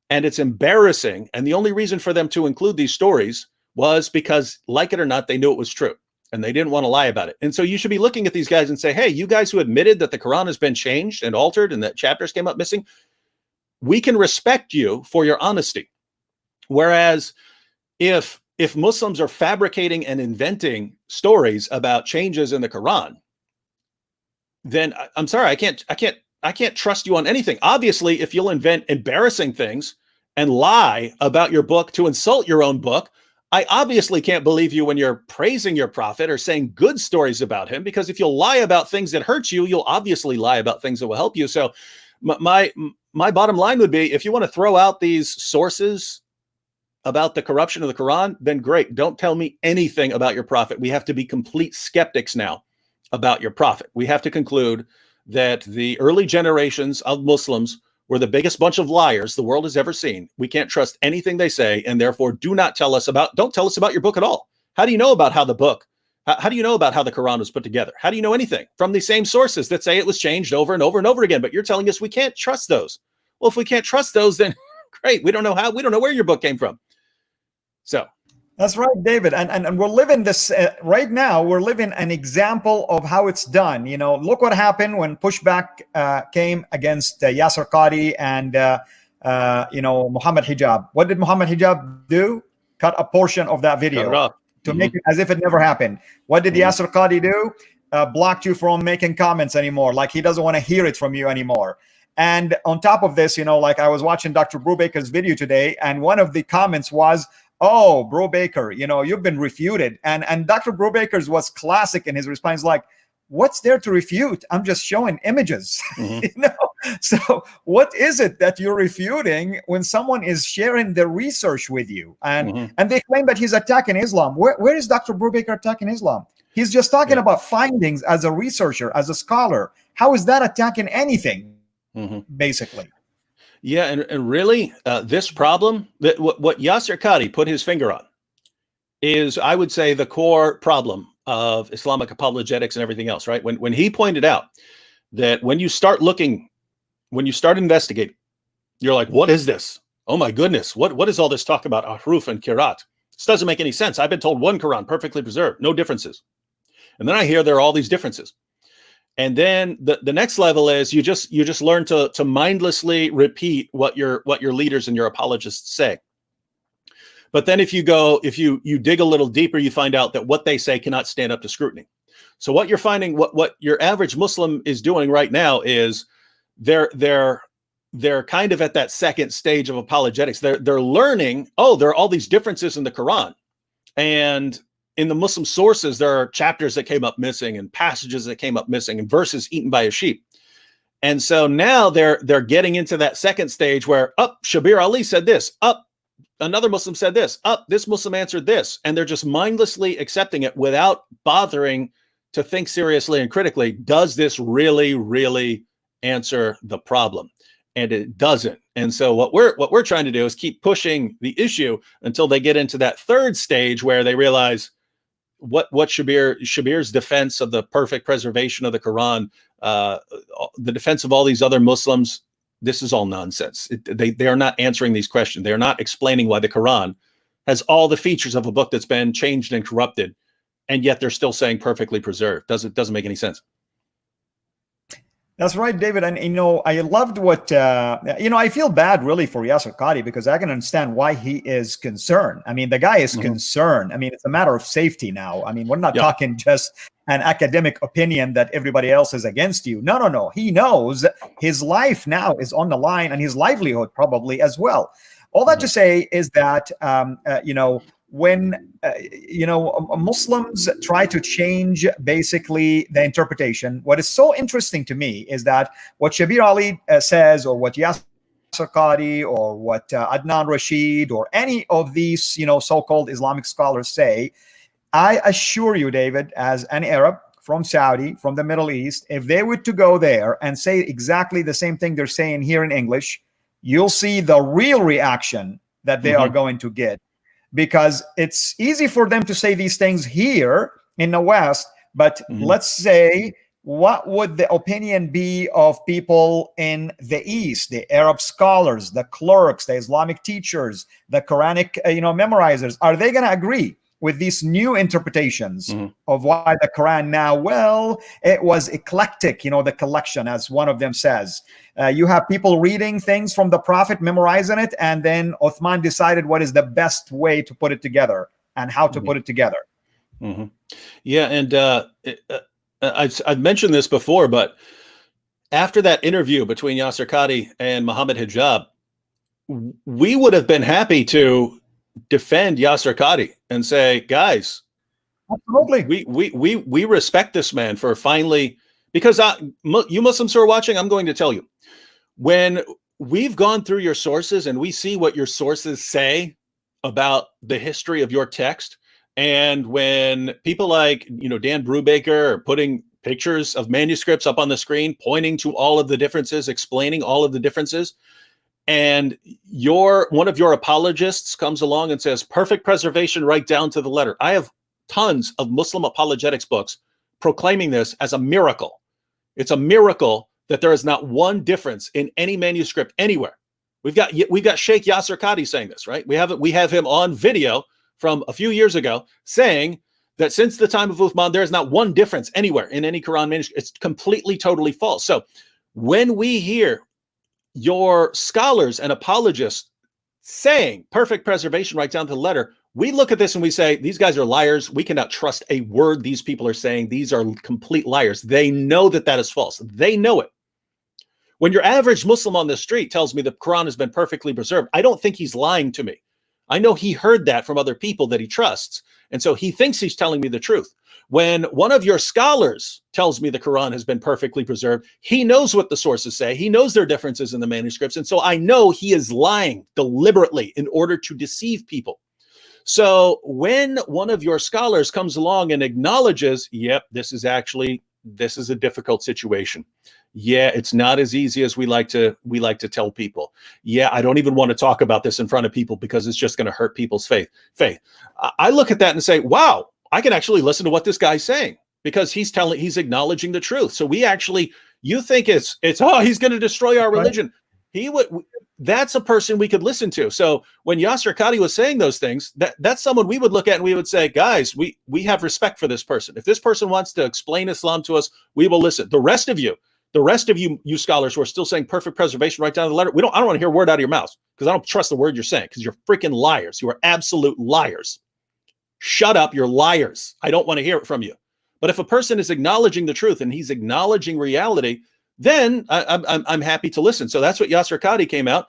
and it's embarrassing. And the only reason for them to include these stories was because, like it or not, they knew it was true and they didn't want to lie about it. And so you should be looking at these guys and say, hey, you guys who admitted that the Quran has been changed and altered and that chapters came up missing, we can respect you for your honesty. Whereas if Muslims are fabricating and inventing stories about changes in the Quran, then I'm sorry, I can't trust you on anything. Obviously, if you'll invent embarrassing things and lie about your book to insult your own book, I obviously can't believe you when you're praising your prophet or saying good stories about him, because if you'll lie about things that hurt you, you'll obviously lie about things that will help you. So my bottom line would be, if you want to throw out these sources about the corruption of the Quran, then great. Don't tell me anything about your prophet. We have to be complete skeptics now about your prophet. We have to conclude that the early generations of Muslims were the biggest bunch of liars the world has ever seen. We can't trust anything they say, and therefore don't tell us about your book at all. How do you know about how the Quran was put together? How do you know anything from the same sources that say it was changed over and over and over again? But you're telling us we can't trust those. Well, if we can't trust those, then great. We don't know where your book came from. So that's right, David. And we're living this right now. We're living an example of how it's done. Look what happened when pushback came against Yasser Qadi and Muhammad Hijab. What did Muhammad Hijab do? Cut a portion of that video Cut it off. to make it as if it never happened. What did Yasser Qadi do? Blocked you from making comments anymore. Like he doesn't want to hear it from you anymore. And on top of this, like I was watching Dr. Brubaker's video today, and one of the comments was, "Oh, Brubaker, you've been refuted." And Dr. Brubaker's was classic in his response, like, "What's there to refute? I'm just showing images." So what is it that you're refuting when someone is sharing their research with you? And they claim that he's attacking Islam. Where is Dr. Brubaker attacking Islam? He's just talking about findings as a researcher, as a scholar. How is that attacking anything, basically? Yeah, and really, this problem, that what Yasser Qadi put his finger on is, I would say, the core problem of Islamic apologetics and everything else, right? When he pointed out that when you start looking, when you start investigating, you're like, what is this? Oh my goodness, what is all this talk about ahruf and qiraat? This doesn't make any sense. I've been told one Quran, perfectly preserved, no differences. And then I hear there are all these differences. And then the next level is you just learn to mindlessly repeat what your leaders and your apologists say. But then if you dig a little deeper, you find out that what they say cannot stand up to scrutiny. So what you're finding, what your average Muslim is doing right now is they're kind of at that second stage of apologetics. They're learning, oh, there are all these differences in the Quran, and in the Muslim sources, there are chapters that came up missing and passages that came up missing and verses eaten by a sheep. And so now they're getting into that second stage where, Shabir Ali said this, another Muslim said this, this Muslim answered this. And they're just mindlessly accepting it without bothering to think seriously and critically. Does this really, really answer the problem? And it doesn't. And so what we're trying to do is keep pushing the issue until they get into that third stage where they realize what Shabir's defense of the perfect preservation of the Quran, the defense of all these other Muslims, this is all nonsense. They are not answering these questions. They are not explaining why the Quran has all the features of a book that's been changed and corrupted, and yet they're still saying perfectly preserved. Doesn't make any sense. That's right, David. And, I loved what, I feel bad really for Yasser Qadi, because I can understand why he is concerned. I mean, the guy is concerned. I mean, it's a matter of safety now. I mean, we're not talking just an academic opinion that everybody else is against you. No. He knows his life now is on the line, and his livelihood probably as well. All that to say is that, when Muslims try to change basically the interpretation, what is so interesting to me is that what Shabir Ali says, or what Yasser Qadi, or what Adnan Rashid, or any of these so-called Islamic scholars say, I assure you, David, as an Arab from Saudi, from the Middle East, if they were to go there and say exactly the same thing they're saying here in English, you'll see the real reaction that they are going to get. Because it's easy for them to say these things here in the West, but let's say, what would the opinion be of people in the East, the Arab scholars, the clerks, the Islamic teachers, the Quranic, memorizers? Are they going to agree with these new interpretations of why the Quran now? Well, it was eclectic, the collection, as one of them says. You have people reading things from the Prophet, memorizing it, and then Uthman decided what is the best way to put it together and how to put it together. Yeah, and I've mentioned this before, but after that interview between Yasser Qadi and Muhammad Hijab, we would have been happy to defend Yasser Qadi and say, guys, absolutely, we respect this man for finally, because you Muslims who are watching, I'm going to tell you, when we've gone through your sources and we see what your sources say about the history of your text, and when people like Dan Brubaker are putting pictures of manuscripts up on the screen, pointing to all of the differences, explaining all of the differences, and one of your apologists comes along and says, perfect preservation right down to the letter. I have tons of Muslim apologetics books proclaiming this as a miracle. It's a miracle that there is not one difference in any manuscript anywhere. We've got Sheikh Yasser Qadi saying this, right? We have him on video from a few years ago saying that since the time of Uthman, there is not one difference anywhere in any Quran manuscript. It's completely, totally false. So when we hear your scholars and apologists saying perfect preservation right down to the letter, we look at this and we say, these guys are liars. We cannot trust a word these people are saying. These are complete liars. They know that that is false. They know it. When your average Muslim on the street tells me the Quran has been perfectly preserved, I don't think he's lying to me. I know he heard that from other people that he trusts. And so he thinks he's telling me the truth. When one of your scholars tells me the Quran has been perfectly preserved, he knows what the sources say. He knows there are differences in the manuscripts. And so I know he is lying deliberately in order to deceive people. So when one of your scholars comes along and acknowledges, yep, this is a difficult situation. Yeah, it's not as easy as we like to tell people. Yeah, I don't even want to talk about this in front of people because it's just going to hurt people's faith. I look at that and say, wow, I can actually listen to what this guy's saying because he's acknowledging the truth. So you think it's oh, he's going to destroy our religion. That's a person we could listen to. So when Yasser Qadhi was saying those things, that's someone we would look at and we would say, guys, we have respect for this person. If this person wants to explain Islam to us, we will listen. The rest of you scholars who are still saying perfect preservation right down to the letter, I don't want to hear a word out of your mouth because I don't trust the word you're saying because you're freaking liars. You are absolute liars. Shut up, you're liars. I don't want to hear it from you. But if a person is acknowledging the truth and he's acknowledging reality, then I'm happy to listen. So that's what Yasser Qadhi came out.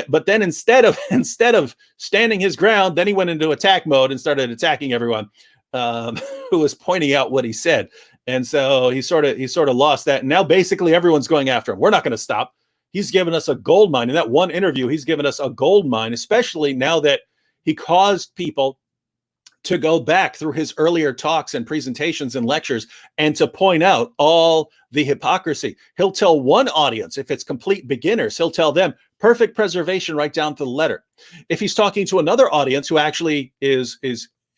But then instead of standing his ground, then he went into attack mode and started attacking everyone who was pointing out what he said. And so he sort of lost that. And now basically everyone's going after him. We're not going to stop. He's given us a gold mine. In that one interview, he's given us a gold mine, especially now that he caused people to go back through his earlier talks and presentations and lectures and to point out all the hypocrisy. He'll tell one audience, if it's complete beginners, he'll tell them perfect preservation right down to the letter. If he's talking to another audience who actually is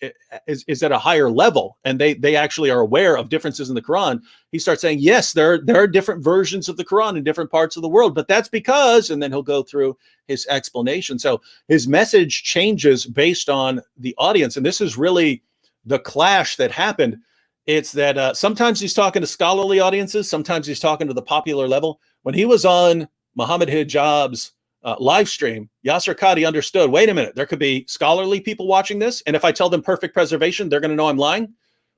at a higher level and they actually are aware of differences in the Quran, he starts saying, yes, there are different versions of the Quran in different parts of the world, but that's because, and then he'll go through his explanation. So his message changes based on the audience. And this is really the clash that happened. It's that sometimes he's talking to scholarly audiences. Sometimes he's talking to the popular level. When he was on Muhammad Hijab's live stream, Yasser Qadhi understood, wait a minute, there could be scholarly people watching this. And if I tell them perfect preservation, they're going to know I'm lying.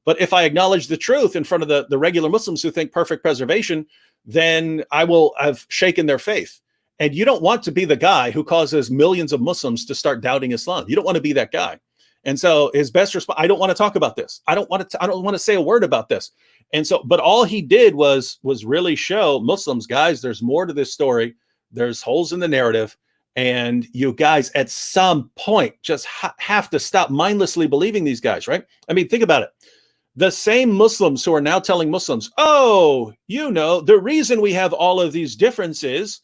But if I acknowledge the truth in front of the regular Muslims who think perfect preservation, then I will have shaken their faith. And you don't want to be the guy who causes millions of Muslims to start doubting Islam. You don't want to be that guy. And so his best response, I don't want to talk about this. I don't want to say a word about this. And so, but all he did was really show Muslims, guys, there's more to this story. There's holes in the narrative. And you guys at some point just have to stop mindlessly believing these guys, right? I mean, think about it. The same Muslims who are now telling Muslims, oh, the reason we have all of these differences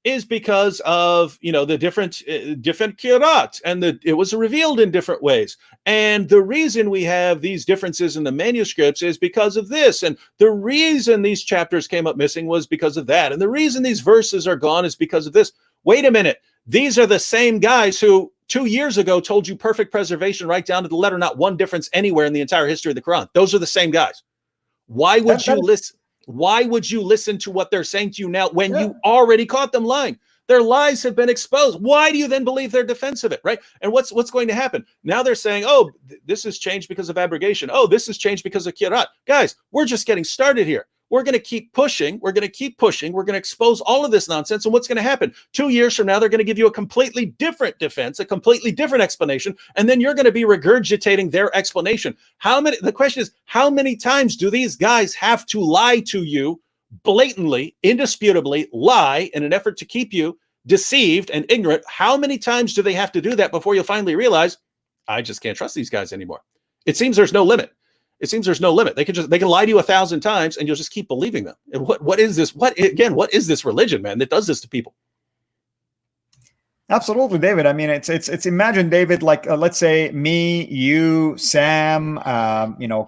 is because of, the different Qirat, and it was revealed in different ways. And the reason we have these differences in the manuscripts is because of this. And the reason these chapters came up missing was because of that. And the reason these verses are gone is because of this. Wait a minute. These are the same guys who 2 years ago told you perfect preservation right down to the letter, not one difference anywhere in the entire history of the Quran. Those are the same guys. Why would you listen? Why would you listen to what they're saying to you now when you already caught them lying? Their lies have been exposed. Why do you then believe their defense of it, right? And what's going to happen? Now they're saying, oh, this has changed because of abrogation. Oh, this has changed because of Qirat. Guys, we're just getting started here. We're going to keep pushing. We're going to keep pushing. We're going to expose all of this nonsense. And what's going to happen? 2 years from now, they're going to give you a completely different defense, a completely different explanation. And then you're going to be regurgitating their explanation. The question is, how many times do these guys have to lie to you blatantly, indisputably lie in an effort to keep you deceived and ignorant? How many times do they have to do that before you'll finally realize, I just can't trust these guys anymore? It seems there's no limit. They can lie to you 1,000 times and you'll just keep believing them. And what is this? What is this religion, man, that does this to people? Absolutely, David. I mean, it's imagine, David, like let's say me, you, Sam,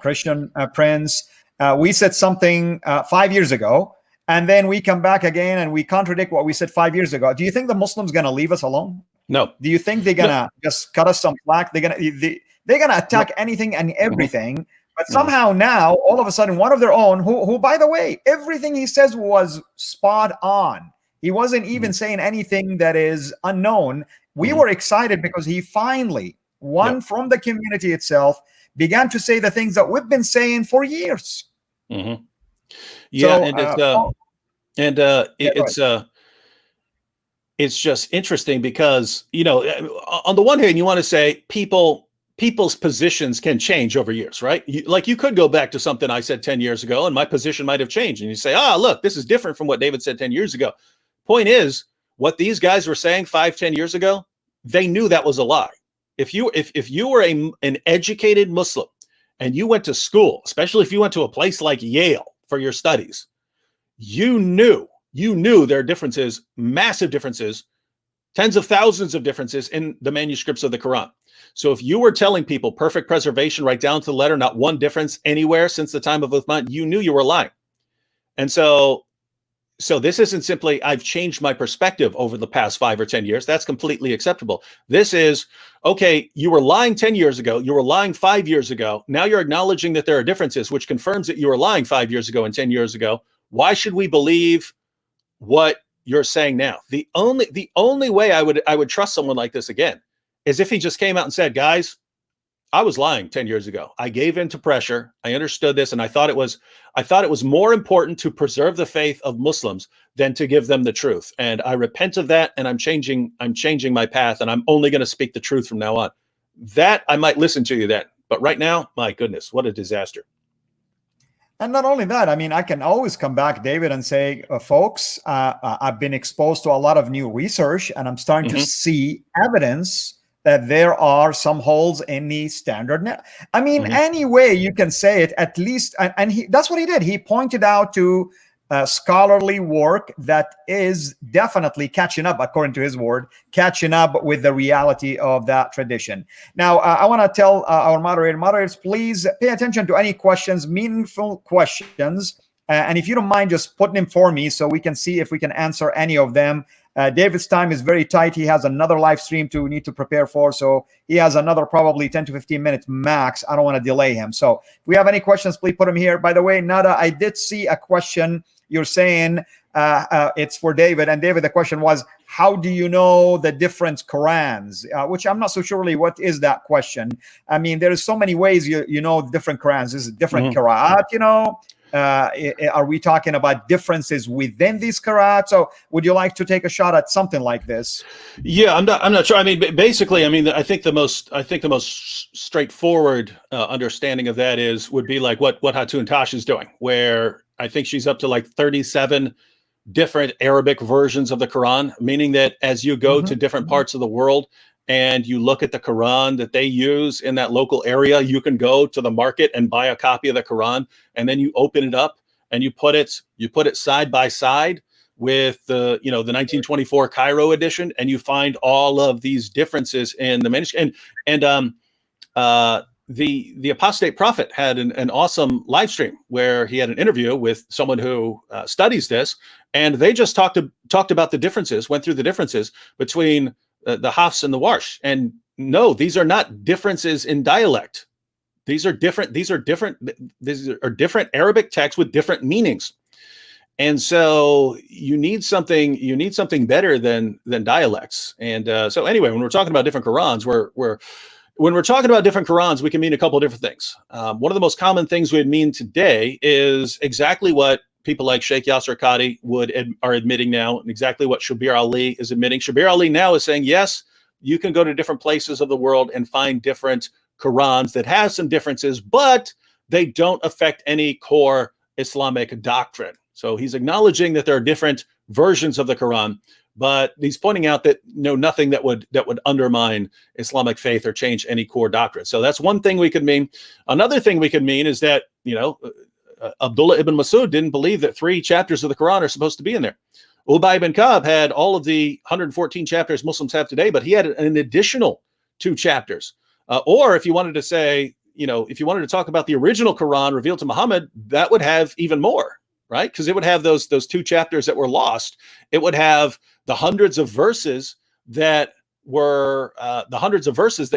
Christian Prince, we said something 5 years ago, and then we come back again and we contradict what we said 5 years ago. Do you think the Muslims going to leave us alone? No. Do you think they're going to just cut us some slack? They're going to attack anything and everything. But somehow now, all of a sudden, one of their own, who, by the way, everything he says was spot on. He wasn't even saying anything that is unknown. We were excited because he finally, one from the community itself, began to say the things that we've been saying for years. Yeah, so, it's just interesting because, you know, on the one hand, you want to say people's positions can change over years, right? You could go back to something I said 10 years ago and my position might have changed. And you say, look, this is different from what David said 10 years ago. Point is, what these guys were saying 5-10 years ago, they knew that was a lie. If you were an educated Muslim and you went to school, especially if you went to a place like Yale for your studies, you knew there are differences, massive differences, tens of thousands of differences in the manuscripts of the Quran. So if you were telling people perfect preservation right down to the letter, not one difference anywhere since the time of Uthman, you knew you were lying. And so this isn't simply, I've changed my perspective over the past 5 or 10 years. That's completely acceptable. This is, okay, you were lying 10 years ago. You were lying 5 years ago. Now you're acknowledging that there are differences, which confirms that you were lying 5 years ago and 10 years ago. Why should we believe what you're saying now? The only way I would trust someone like this again is if he just came out and said, guys, I was lying 10 years ago. I gave in to pressure. I understood this, and I thought it was more important to preserve the faith of Muslims than to give them the truth. And I repent of that, and I'm changing my path, and I'm only going to speak the truth from now on. That I might listen to you then. But right now, my goodness, what a disaster. And not only that, I mean, I can always come back, David, and say, folks, I've been exposed to a lot of new research, and I'm starting to see evidence that there are some holes in the standard. I mean, any way you can say it, at least, and that's what he did. He pointed out to scholarly work that is definitely catching up, according to his word, catching up with the reality of that tradition. Now, I want to tell our moderators, please pay attention to any questions, meaningful questions. And if you don't mind, just putting them for me so we can see if we can answer any of them. David's time is very tight. He has another live stream to need to prepare for. So he has another probably 10 to 15 minutes max. I don't want to delay him. So if we have any questions, please put them here. By the way, Nada, I did see a question. You're saying it's for David. And David, the question was, how do you know the different Qurans? Which I'm not so sure really what is that question. I mean, there is so many ways you know different Qurans. Is it different qira'at, you know? Are we talking about differences within these qira'at? So would you like to take a shot at something like this? Yeah, I'm not sure. I mean, basically, I mean, I think the most straightforward understanding of that would be like what Hatun Tash is doing, where I think she's up to like 37 different Arabic versions of the Quran, meaning that as you go to different parts of the world and you look at the Quran that they use in that local area, you can go to the market and buy a copy of the Quran, and then you open it up and you put it side by side with the 1924 Cairo edition, and you find all of these differences in the manuscript. And the apostate prophet had an awesome live stream where he had an interview with someone who studies this, and they just talked about the differences, went through the differences between the Hafs and the Warsh. And no, these are not differences in dialect. These are different Arabic texts with different meanings. And so you need something better than dialects. And so anyway, when we're talking about different Qurans, when we're talking about different Qurans, we can mean a couple of different things. One of the most common things we would mean today is exactly what people like Sheikh Yasser Qadi are admitting now, and exactly what Shabir Ali is admitting. Shabir Ali now is saying, yes, you can go to different places of the world and find different Qurans that have some differences, but they don't affect any core Islamic doctrine. So he's acknowledging that there are different versions of the Quran, but he's pointing out that nothing that would undermine Islamic faith or change any core doctrine. So that's one thing we could mean. Another thing we could mean is that Abdullah ibn Masud didn't believe that 3 chapters of the Quran are supposed to be in there. Ubay ibn Ka'b had all of the 114 chapters Muslims have today, but he had an additional 2 chapters. Or if you wanted to say, if you wanted to talk about the original Quran revealed to Muhammad, that would have even more, right? Because it would have those 2 chapters that were lost. It would have the hundreds of verses that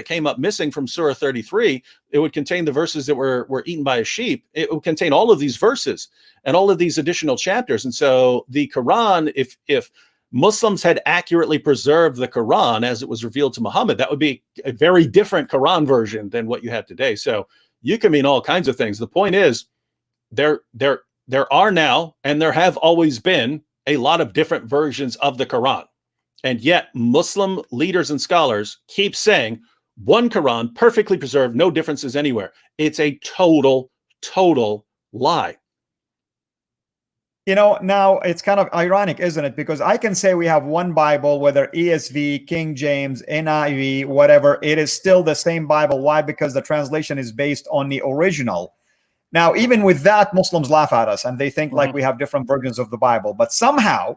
came up missing from Surah 33. It would contain the verses that were eaten by a sheep. It would contain all of these verses and all of these additional chapters. And so the Quran, if Muslims had accurately preserved the Quran as it was revealed to Muhammad, that would be a very different Quran version than what you have today. So you can mean all kinds of things. The point is, there are now, and there have always been, a lot of different versions of the Quran. And yet Muslim leaders and scholars keep saying one Quran, perfectly preserved, no differences anywhere. It's a total lie. You know, now it's kind of ironic, isn't it? Because I can say we have one Bible, whether ESV, King James, NIV, whatever, it is still the same Bible. Why? Because the translation is based on the original. Now, even with that, Muslims laugh at us and they think like we have different versions of the Bible. But somehow,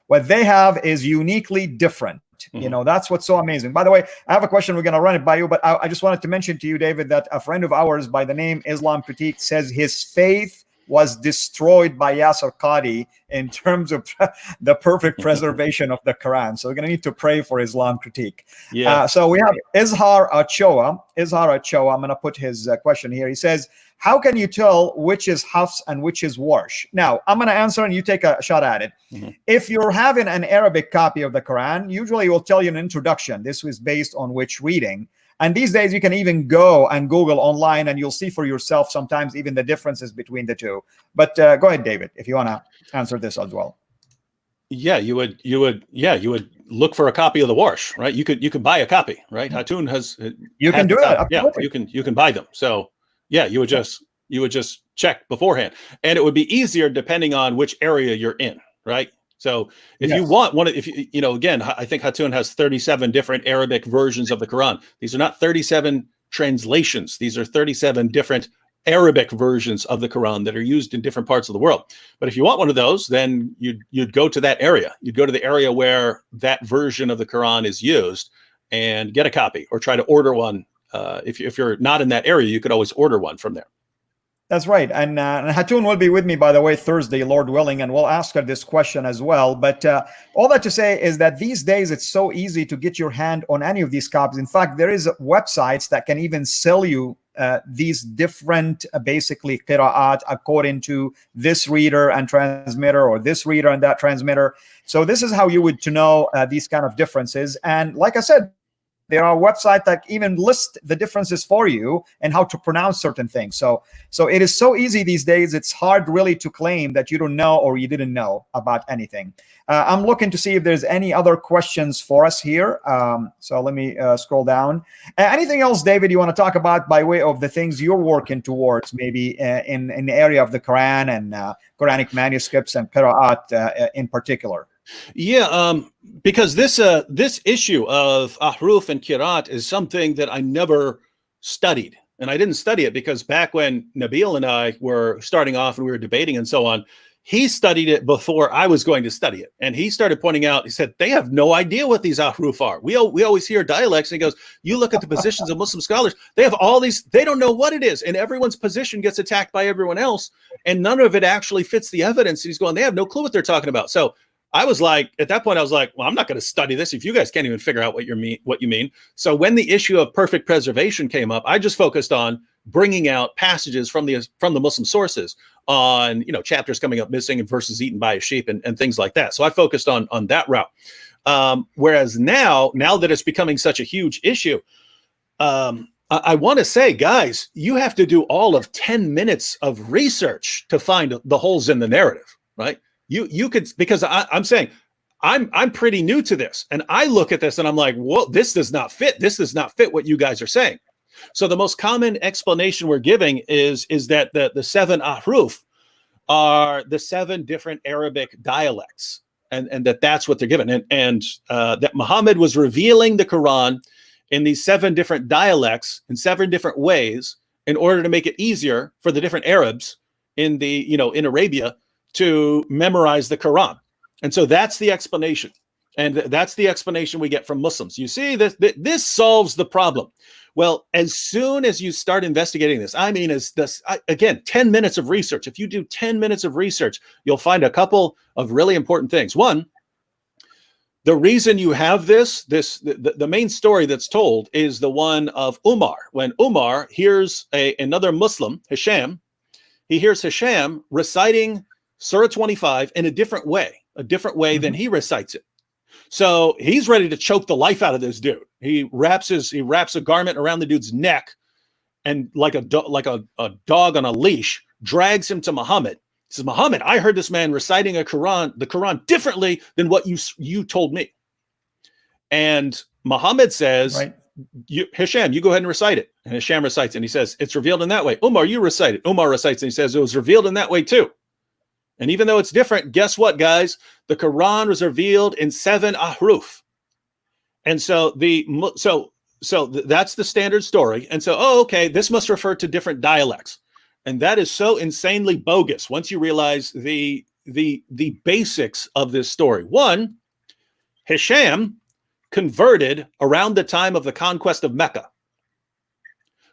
what they have is uniquely different. You know, that's what's so amazing. By the way, I have a question. We're going to run it by you, but I just wanted to mention to you, David, that a friend of ours by the name Islam Critique says his faith was destroyed by Yasser Qadi in terms of the perfect preservation of the Quran. So we're going to need to pray for Islam Critique. Yeah. So we have Izhar Achoa. I'm going to put his question here. He says, how can you tell which is Hafs and which is Warsh? Now, I'm going to answer and you take a shot at it. If you're having an Arabic copy of the Quran, usually it will tell you an introduction. This was based on which reading. And these days you can even go and Google online and you'll see for yourself sometimes even the differences between the two. But go ahead, David, if you want to answer this as well. Yeah, you would look for a copy of the Warsh, right? You could buy a copy, right? Hatun has can do it. Yeah, you can buy them. So yeah, you would just check beforehand, and it would be easier depending on which area you're in, right? So if you want one, again, I think Hatun has 37 different Arabic versions of the Quran. These are not 37 translations. These are 37 different Arabic versions of the Quran that are used in different parts of the world. But if you want one of those, then you'd go to that area. You'd go to the area where that version of the Quran is used and get a copy, or try to order one. If you're not in that area, you could always order one from there. That's right. And Hatun will be with me, by the way, Thursday, Lord willing, and we'll ask her this question as well. But all that to say is that these days it's so easy to get your hand on any of these copies. In fact, there is websites that can even sell you these different basically qira'at according to this reader and transmitter, or this reader and that transmitter. So this is how you would to know these kind of differences. And like I said, there are websites that even list the differences for you and how to pronounce certain things. So it is so easy these days. It's hard really to claim that you don't know or you didn't know about anything. I'm looking to see if there's any other questions for us here. So let me scroll down. Anything else, David, you want to talk about by way of the things you're working towards, maybe in the area of the Quran and Quranic manuscripts and qira'at in particular? Yeah, because this issue of ahruf and qira'at is something that I never studied. And I didn't study it because back when Nabil and I were starting off and we were debating and so on, he studied it before I was going to study it. And he started pointing out, he said, they have no idea what these ahruf are. We always hear dialects. And he goes, you look at the positions of Muslim scholars, they have all these, they don't know what it is. And everyone's position gets attacked by everyone else. And none of it actually fits the evidence. And he's going, they have no clue what they're talking about. So I was like, at that point, I was like, well, I'm not going to study this if you guys can't even figure out what you mean. So when the issue of perfect preservation came up, I just focused on bringing out passages from the Muslim sources on, chapters coming up missing and verses eaten by a sheep and things like that. So I focused on that route. Whereas now that it's becoming such a huge issue, I want to say, guys, you have to do all of 10 minutes of research to find the holes in the narrative, right? You could, because I'm saying I'm pretty new to this, and I look at this and I'm like, well, this does not fit. This does not fit what you guys are saying. So the most common explanation we're giving is that the 7 ahruf are the 7 different Arabic dialects, and that's what they're given, and that Muhammad was revealing the Quran in these 7 different dialects in 7 different ways in order to make it easier for the different Arabs in in Arabia to memorize the Quran. And so that's the explanation. And that's the explanation we get from Muslims. You see, this solves the problem. Well, as soon as you start investigating this, again, 10 minutes of research. If you do 10 minutes of research, you'll find a couple of really important things. One, the reason you have the main story that's told is the one of Umar. When Umar hears another Muslim, Hisham, he hears Hisham reciting Surah 25 in a different way. a different way than he recites it. So he's ready to choke the life out of this dude. He wraps a garment around the dude's neck, and like a dog on a leash, drags him to Muhammad. He says, Muhammad, I heard this man reciting the Quran differently than what you told me. And Muhammad says, right. Hisham, you go ahead and recite it. And Hisham recites, and he says, it's revealed in that way. Umar, you recite it. Umar recites, and he says, it was revealed in that way too. And even though it's different, guess what, guys? The Quran was revealed in 7 ahruf. And so that's the standard story. And so, okay, this must refer to different dialects. And that is so insanely bogus once you realize the basics of this story. One, Hisham converted around the time of the conquest of Mecca.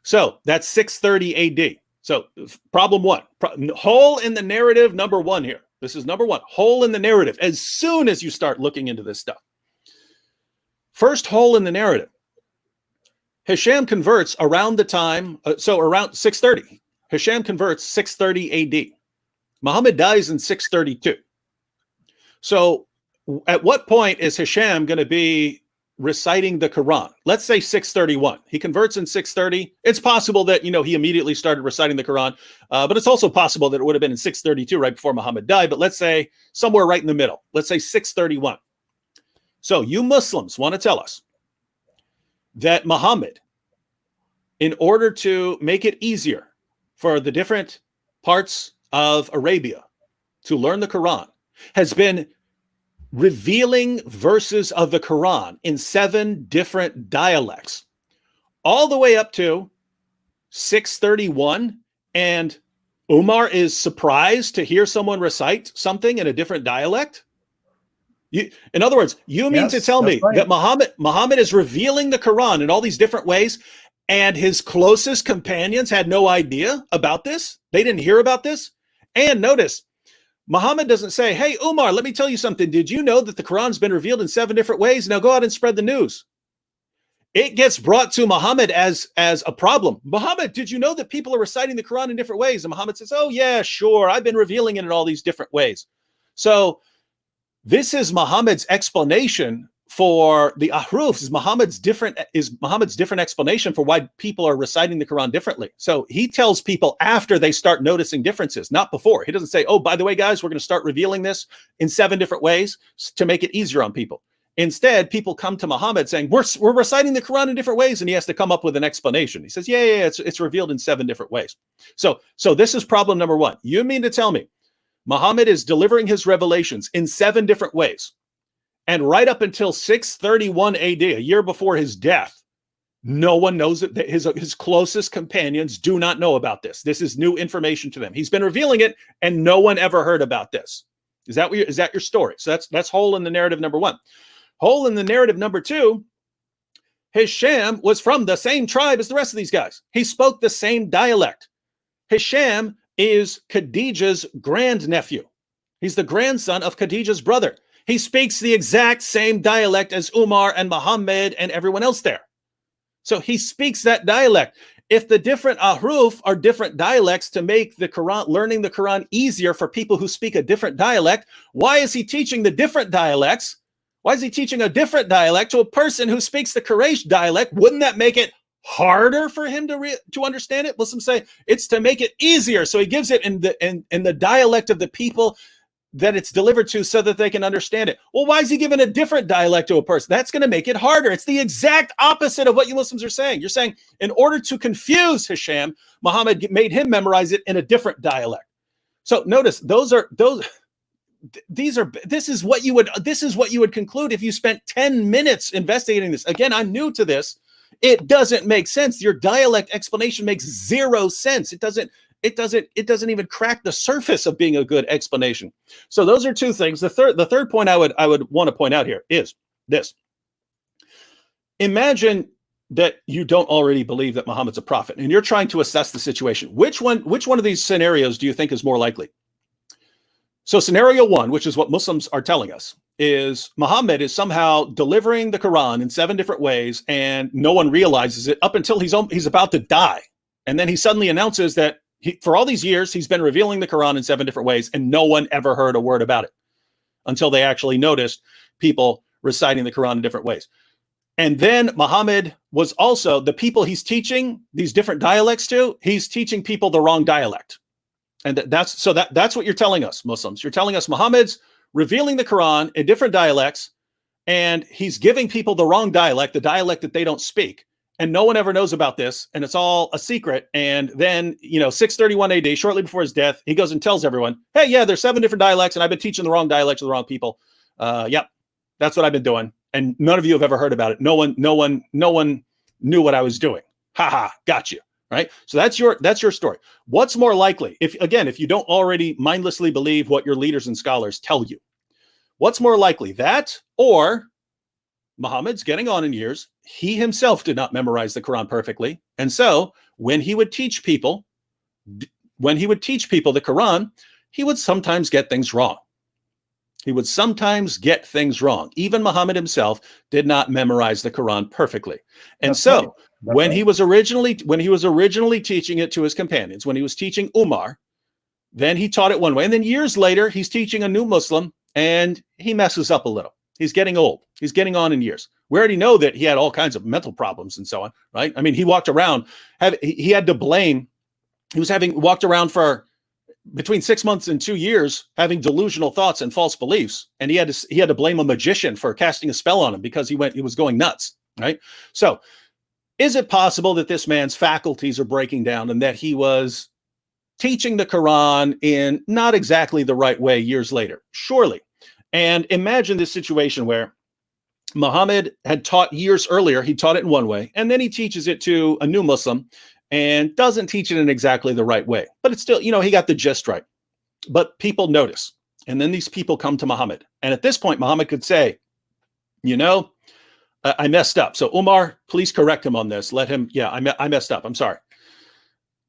So that's 630 AD. So problem one, hole in the narrative, number one here. This is number one, hole in the narrative. As soon as you start looking into this stuff. First hole in the narrative. Hisham converts around the time, around 630. Hisham converts 630 AD. Muhammad dies in 632. So at what point is Hisham going to be reciting the Quran? Let's say 631. He converts in 630. It's possible that, he immediately started reciting the Quran, but it's also possible that it would have been in 632 right before Muhammad died. But let's say somewhere right in the middle. Let's say 631. So you Muslims want to tell us that Muhammad, in order to make it easier for the different parts of Arabia to learn the Quran, has been revealing verses of the Quran in 7 different dialects, all the way up to 631. And Umar is surprised to hear someone recite something in a different dialect. In other words, you mean to tell me that Muhammad is revealing the Quran in all these different ways, and his closest companions had no idea about this? They didn't hear about this? And notice, Muhammad doesn't say, hey, Umar, let me tell you something. Did you know that the Quran's been revealed in 7 different ways? Now go out and spread the news. It gets brought to Muhammad as a problem. Muhammad, did you know that people are reciting the Quran in different ways? And Muhammad says, oh, yeah, sure. I've been revealing it in all these different ways. So this is Muhammad's explanation for the ahruf, is Muhammad's different explanation for why people are reciting the Quran differently. So he tells people after they start noticing differences, not before. He doesn't say, oh, by the way, guys, we're going to start revealing this in 7 different ways to make it easier on people. Instead, people come to Muhammad saying, we're reciting the Quran in different ways, and he has to come up with an explanation. He says, yeah, it's revealed in 7 different ways. So this is problem number one. You mean to tell me Muhammad is delivering his revelations in 7 different ways, and right up until 631 AD, a year before his death, no one knows it. His closest companions do not know about this. This is new information to them. He's been revealing it, and no one ever heard about this. Is that your story? So that's hole in the narrative number one. Hole in the narrative number two, Hisham was from the same tribe as the rest of these guys. He spoke the same dialect. Hisham is Khadijah's grandnephew. He's the grandson of Khadijah's brother. He speaks the exact same dialect as Umar and Muhammad and everyone else there. So he speaks that dialect. If the different ahruf are different dialects to make the Quran, learning the Quran easier for people who speak a different dialect, why is he teaching the different dialects? Why is he teaching a different dialect to a person who speaks the Quraysh dialect? Wouldn't that make it harder for him to understand it? Muslims say it's to make it easier. So he gives it in the dialect of the people that it's delivered to so that they can understand it. Well, why is he giving a different dialect to a person? That's going to make it harder. It's the exact opposite of what you Muslims are saying. You're saying in order to confuse Hisham, Muhammad made him memorize it in a different dialect. So notice this is what you would conclude if you spent 10 minutes investigating this. Again, I'm new to this. It doesn't make sense. Your dialect explanation makes 0 sense. It doesn't even crack the surface of being a good explanation. So those are 2 things. The third point I would want to point out here is this. Imagine that you don't already believe that Muhammad's a prophet, and you're trying to assess the situation. Which one of these scenarios do you think is more likely? So scenario 1, which is what Muslims are telling us, is Muhammad is somehow delivering the Quran in 7 different ways, and no one realizes it up until he's about to die. And then he suddenly announces that for all these years, he's been revealing the Quran in 7 different ways, and no one ever heard a word about it until they actually noticed people reciting the Quran in different ways. And then Muhammad was also, the people he's teaching these different dialects to, he's teaching people the wrong dialect. And that's what you're telling us, Muslims. You're telling us Muhammad's revealing the Quran in different dialects, and he's giving people the wrong dialect, the dialect that they don't speak. And no one ever knows about this, and it's all a secret. And then, 631 AD, shortly before his death, he goes and tells everyone, hey, yeah, there's 7 different dialects, and I've been teaching the wrong dialects to the wrong people. Yep, that's what I've been doing. And none of you have ever heard about it. No one knew what I was doing. Ha ha, got you. Right? So that's your story. What's more likely, if you don't already mindlessly believe what your leaders and scholars tell you, what's more likely, that or Muhammad's getting on in years, he himself did not memorize the Quran perfectly. And so when he would teach people the Quran, he would sometimes get things wrong. Even Muhammad himself did not memorize the Quran perfectly. And when he was originally teaching it to his companions, when he was teaching Umar, then he taught it one way. And then years later, he's teaching a new Muslim and he messes up a little. He's getting old. He's getting on in years. We already know that he had all kinds of mental problems and so on, right? I mean, he walked around, he walked around for between 6 months and 2 years having delusional thoughts and false beliefs. And he had to blame a magician for casting a spell on him because he was going nuts, right? So is it possible that this man's faculties are breaking down and that he was teaching the Quran in not exactly the right way years later? Surely. And imagine this situation where Muhammad had taught years earlier, he taught it in one way, and then he teaches it to a new Muslim and doesn't teach it in exactly the right way. But it's still, he got the gist right. But people notice. And then these people come to Muhammad. And at this point, Muhammad could say, I messed up. So Umar, please correct him on this. Let him, I messed up. I'm sorry.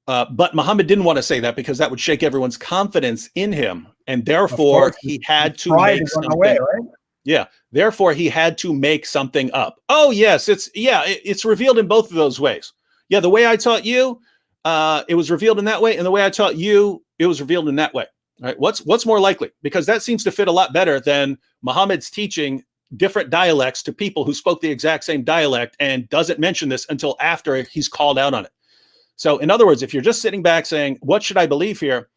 But Muhammad didn't want to say that because that would shake everyone's confidence in him. And therefore, he had to make something away, right? Yeah. Therefore, he had to make something up. Oh, yes. It's revealed in both of those ways. Yeah, the way I taught you, it was revealed in that way. And the way I taught you, it was revealed in that way. Right? What's more likely? Because that seems to fit a lot better than Muhammad's teaching different dialects to people who spoke the exact same dialect and doesn't mention this until after he's called out on it. So in other words, if you're just sitting back saying, what should I believe here?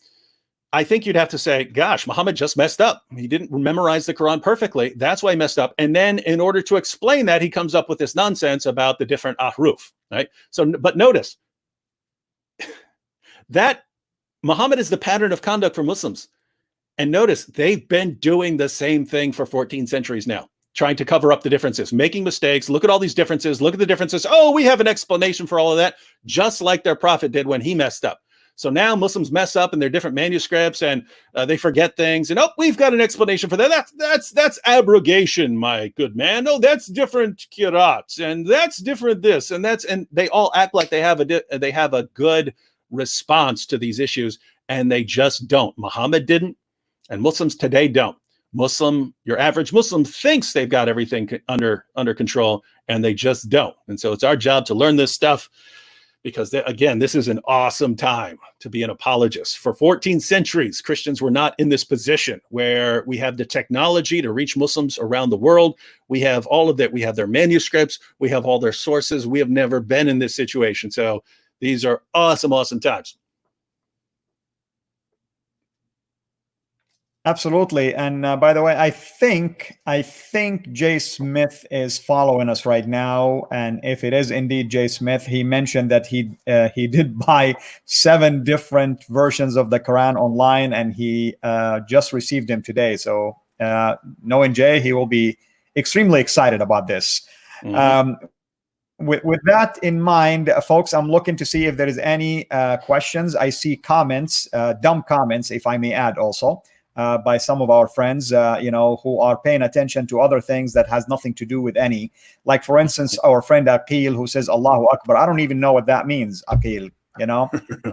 I think you'd have to say, gosh, Muhammad just messed up. He didn't memorize the Quran perfectly. That's why he messed up. And then in order to explain that, he comes up with this nonsense about the different ahruf, right? So, but notice that Muhammad is the pattern of conduct for Muslims. And notice they've been doing the same thing for 14 centuries now, trying to cover up the differences, making mistakes. Look at all these differences. Look at the differences. Oh, we have an explanation for all of that, just like their prophet did when he messed up. So now Muslims mess up in their different manuscripts and they forget things. And we've got an explanation for that. That's abrogation, my good man. No, that's different qira'ats, and that's different this, and they all act like they have a good response to these issues, and they just don't. Muhammad didn't, and Muslims today don't. Your average Muslim thinks they've got everything under control, and they just don't. And so it's our job to learn this stuff, because again, this is an awesome time to be an apologist. For 14 centuries, Christians were not in this position where we have the technology to reach Muslims around the world. We have all of that. We have their manuscripts. We have all their sources. We have never been in this situation. So these are awesome, awesome times. Absolutely. And by the way, I think Jay Smith is following us right now. And if it is indeed Jay Smith, he mentioned that he did buy 7 different versions of the Quran online, and he just received them today. So knowing Jay, he will be extremely excited about this. Mm-hmm. With that in mind, folks, I'm looking to see if there is any questions. I see comments, dumb comments, if I may add also. By some of our friends, who are paying attention to other things that has nothing to do with any. Like, for instance, our friend Aqil, who says Allahu Akbar. I don't even know what that means, Aqil.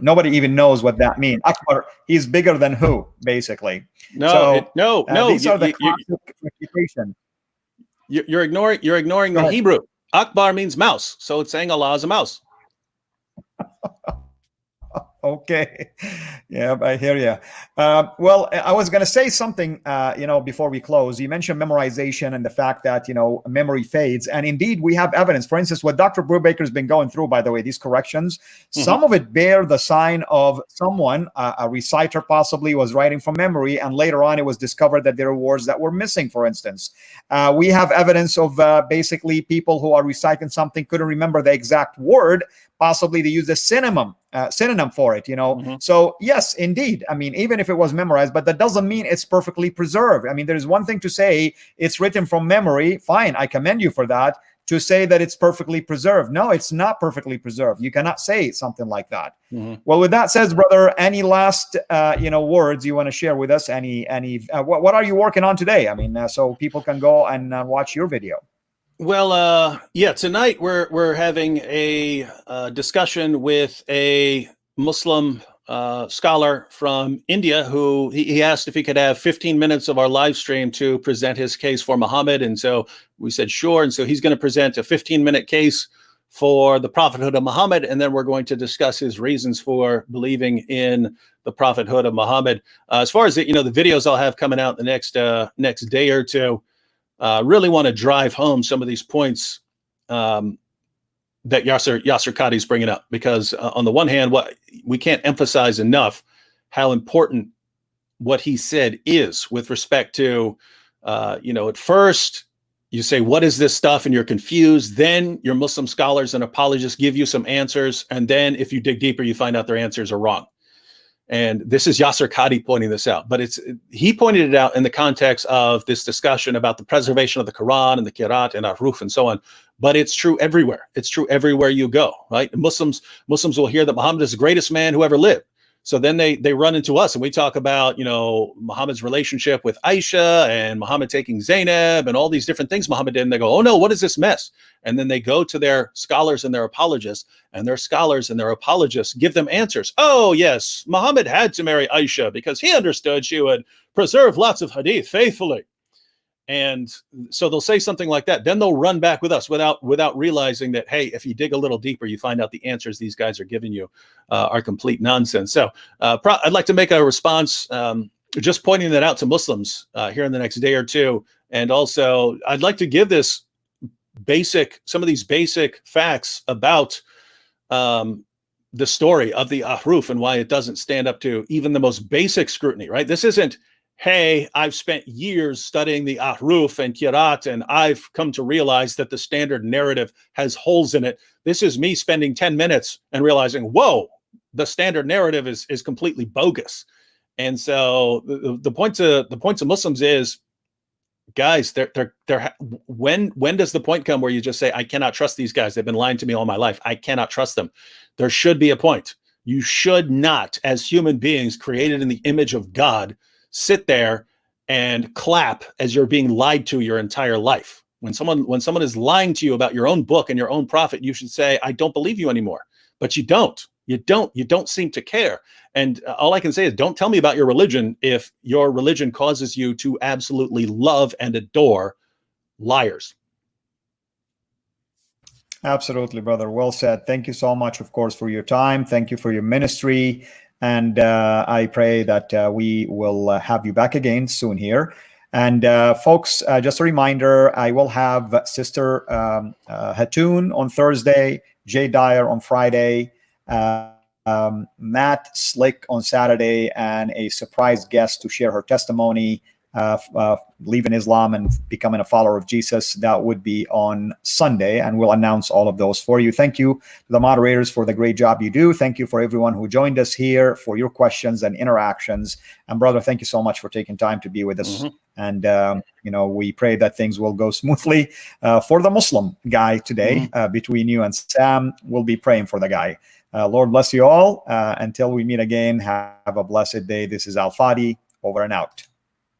Nobody even knows what that means. Akbar, he's bigger than who, basically. No. These are the classic refutation. You're ignoring the Hebrew. Akbar means mouse, so it's saying Allah is a mouse. Okay. Yeah, I hear you. Well, I was going to say something, before we close. You mentioned memorization and the fact that, memory fades. And indeed, we have evidence. For instance, what Dr. Brubaker has been going through, by the way, these corrections, some of it bear the sign of someone, a reciter possibly, was writing from memory. And later on, it was discovered that there were words that were missing, for instance. We have evidence of basically people who are reciting something, couldn't remember the exact word. Possibly they use a synonym for it, So yes, indeed. I mean, even if it was memorized, but that doesn't mean it's perfectly preserved. I mean, there's one thing to say it's written from memory. Fine, I commend you for that. To say that it's perfectly preserved, no, it's not perfectly preserved. You cannot say something like that. Well, with that said, brother, any last words you want to share with us? What are you working on today? I mean, so people can go and watch your video. Well, yeah, tonight we're having a discussion with a Muslim scholar from India who he asked if he could have 15 minutes of our live stream to present his case for Muhammad. And so we said, sure. And so he's going to present a 15-minute case for the prophethood of Muhammad. And then we're going to discuss his reasons for believing in the prophethood of Muhammad. As far as the videos I'll have coming out the next day or two, really want to drive home some of these points that Yasser Qadhi is bringing up, because on the one hand, what we can't emphasize enough how important what he said is with respect to, at first you say, what is this stuff? And you're confused. Then your Muslim scholars and apologists give you some answers. And then if you dig deeper, you find out their answers are wrong. And this is Yasser Qadhi pointing this out, but he pointed it out in the context of this discussion about the preservation of the Quran and the Qira'at and Ahruf and so on. But it's true everywhere. It's true everywhere you go, right? Muslims will hear that Muhammad is the greatest man who ever lived. So then they run into us and we talk about, Muhammad's relationship with Aisha and Muhammad taking Zainab and all these different things Muhammad did. And they go, oh no, what is this mess? And then they go to their scholars and their apologists, and their scholars and their apologists give them answers. Oh yes, Muhammad had to marry Aisha because he understood she would preserve lots of hadith faithfully. And so they'll say something like that. Then they'll run back with us without realizing that, hey, if you dig a little deeper, you find out the answers these guys are giving you are complete nonsense. So I'd like to make a response, just pointing that out to Muslims here in the next day or two. And also, I'd like to give some of these basic facts about the story of the Ahruf and why it doesn't stand up to even the most basic scrutiny, right? This isn't, hey, I've spent years studying the Ahruf and Qira'at, and I've come to realize that the standard narrative has holes in it. This is me spending 10 minutes and realizing, whoa, the standard narrative is completely bogus. And so the point to Muslims is, guys, when does the point come where you just say, I cannot trust these guys? They've been lying to me all my life. I cannot trust them. There should be a point. You should not, as human beings created in the image of God, sit there and clap as you're being lied to your entire life. When someone is lying to you about your own book and your own prophet, you should say, I don't believe you anymore. But you don't. You don't seem to care. And all I can say is, don't tell me about your religion if your religion causes you to absolutely love and adore liars. Absolutely, brother. Well said. Thank you so much, of course, for your time. Thank you for your ministry. And I pray that we will have you back again soon here. And folks, just a reminder, I will have Sister Hatoun on Thursday, Jay Dyer on Friday, Matt Slick on Saturday, and a surprise guest to share her testimony, leaving Islam and becoming a follower of Jesus. That would be on Sunday, and we'll announce all of those for you. Thank you to the moderators for the great job you do. Thank you for everyone who joined us here for your questions and interactions. And brother, thank you so much for taking time to be with us. And we pray that things will go smoothly for the Muslim guy today. Between you and Sam, we'll be praying for the guy. Lord bless you all. Until we meet again, have a blessed day. This is Al Fadi, over and out.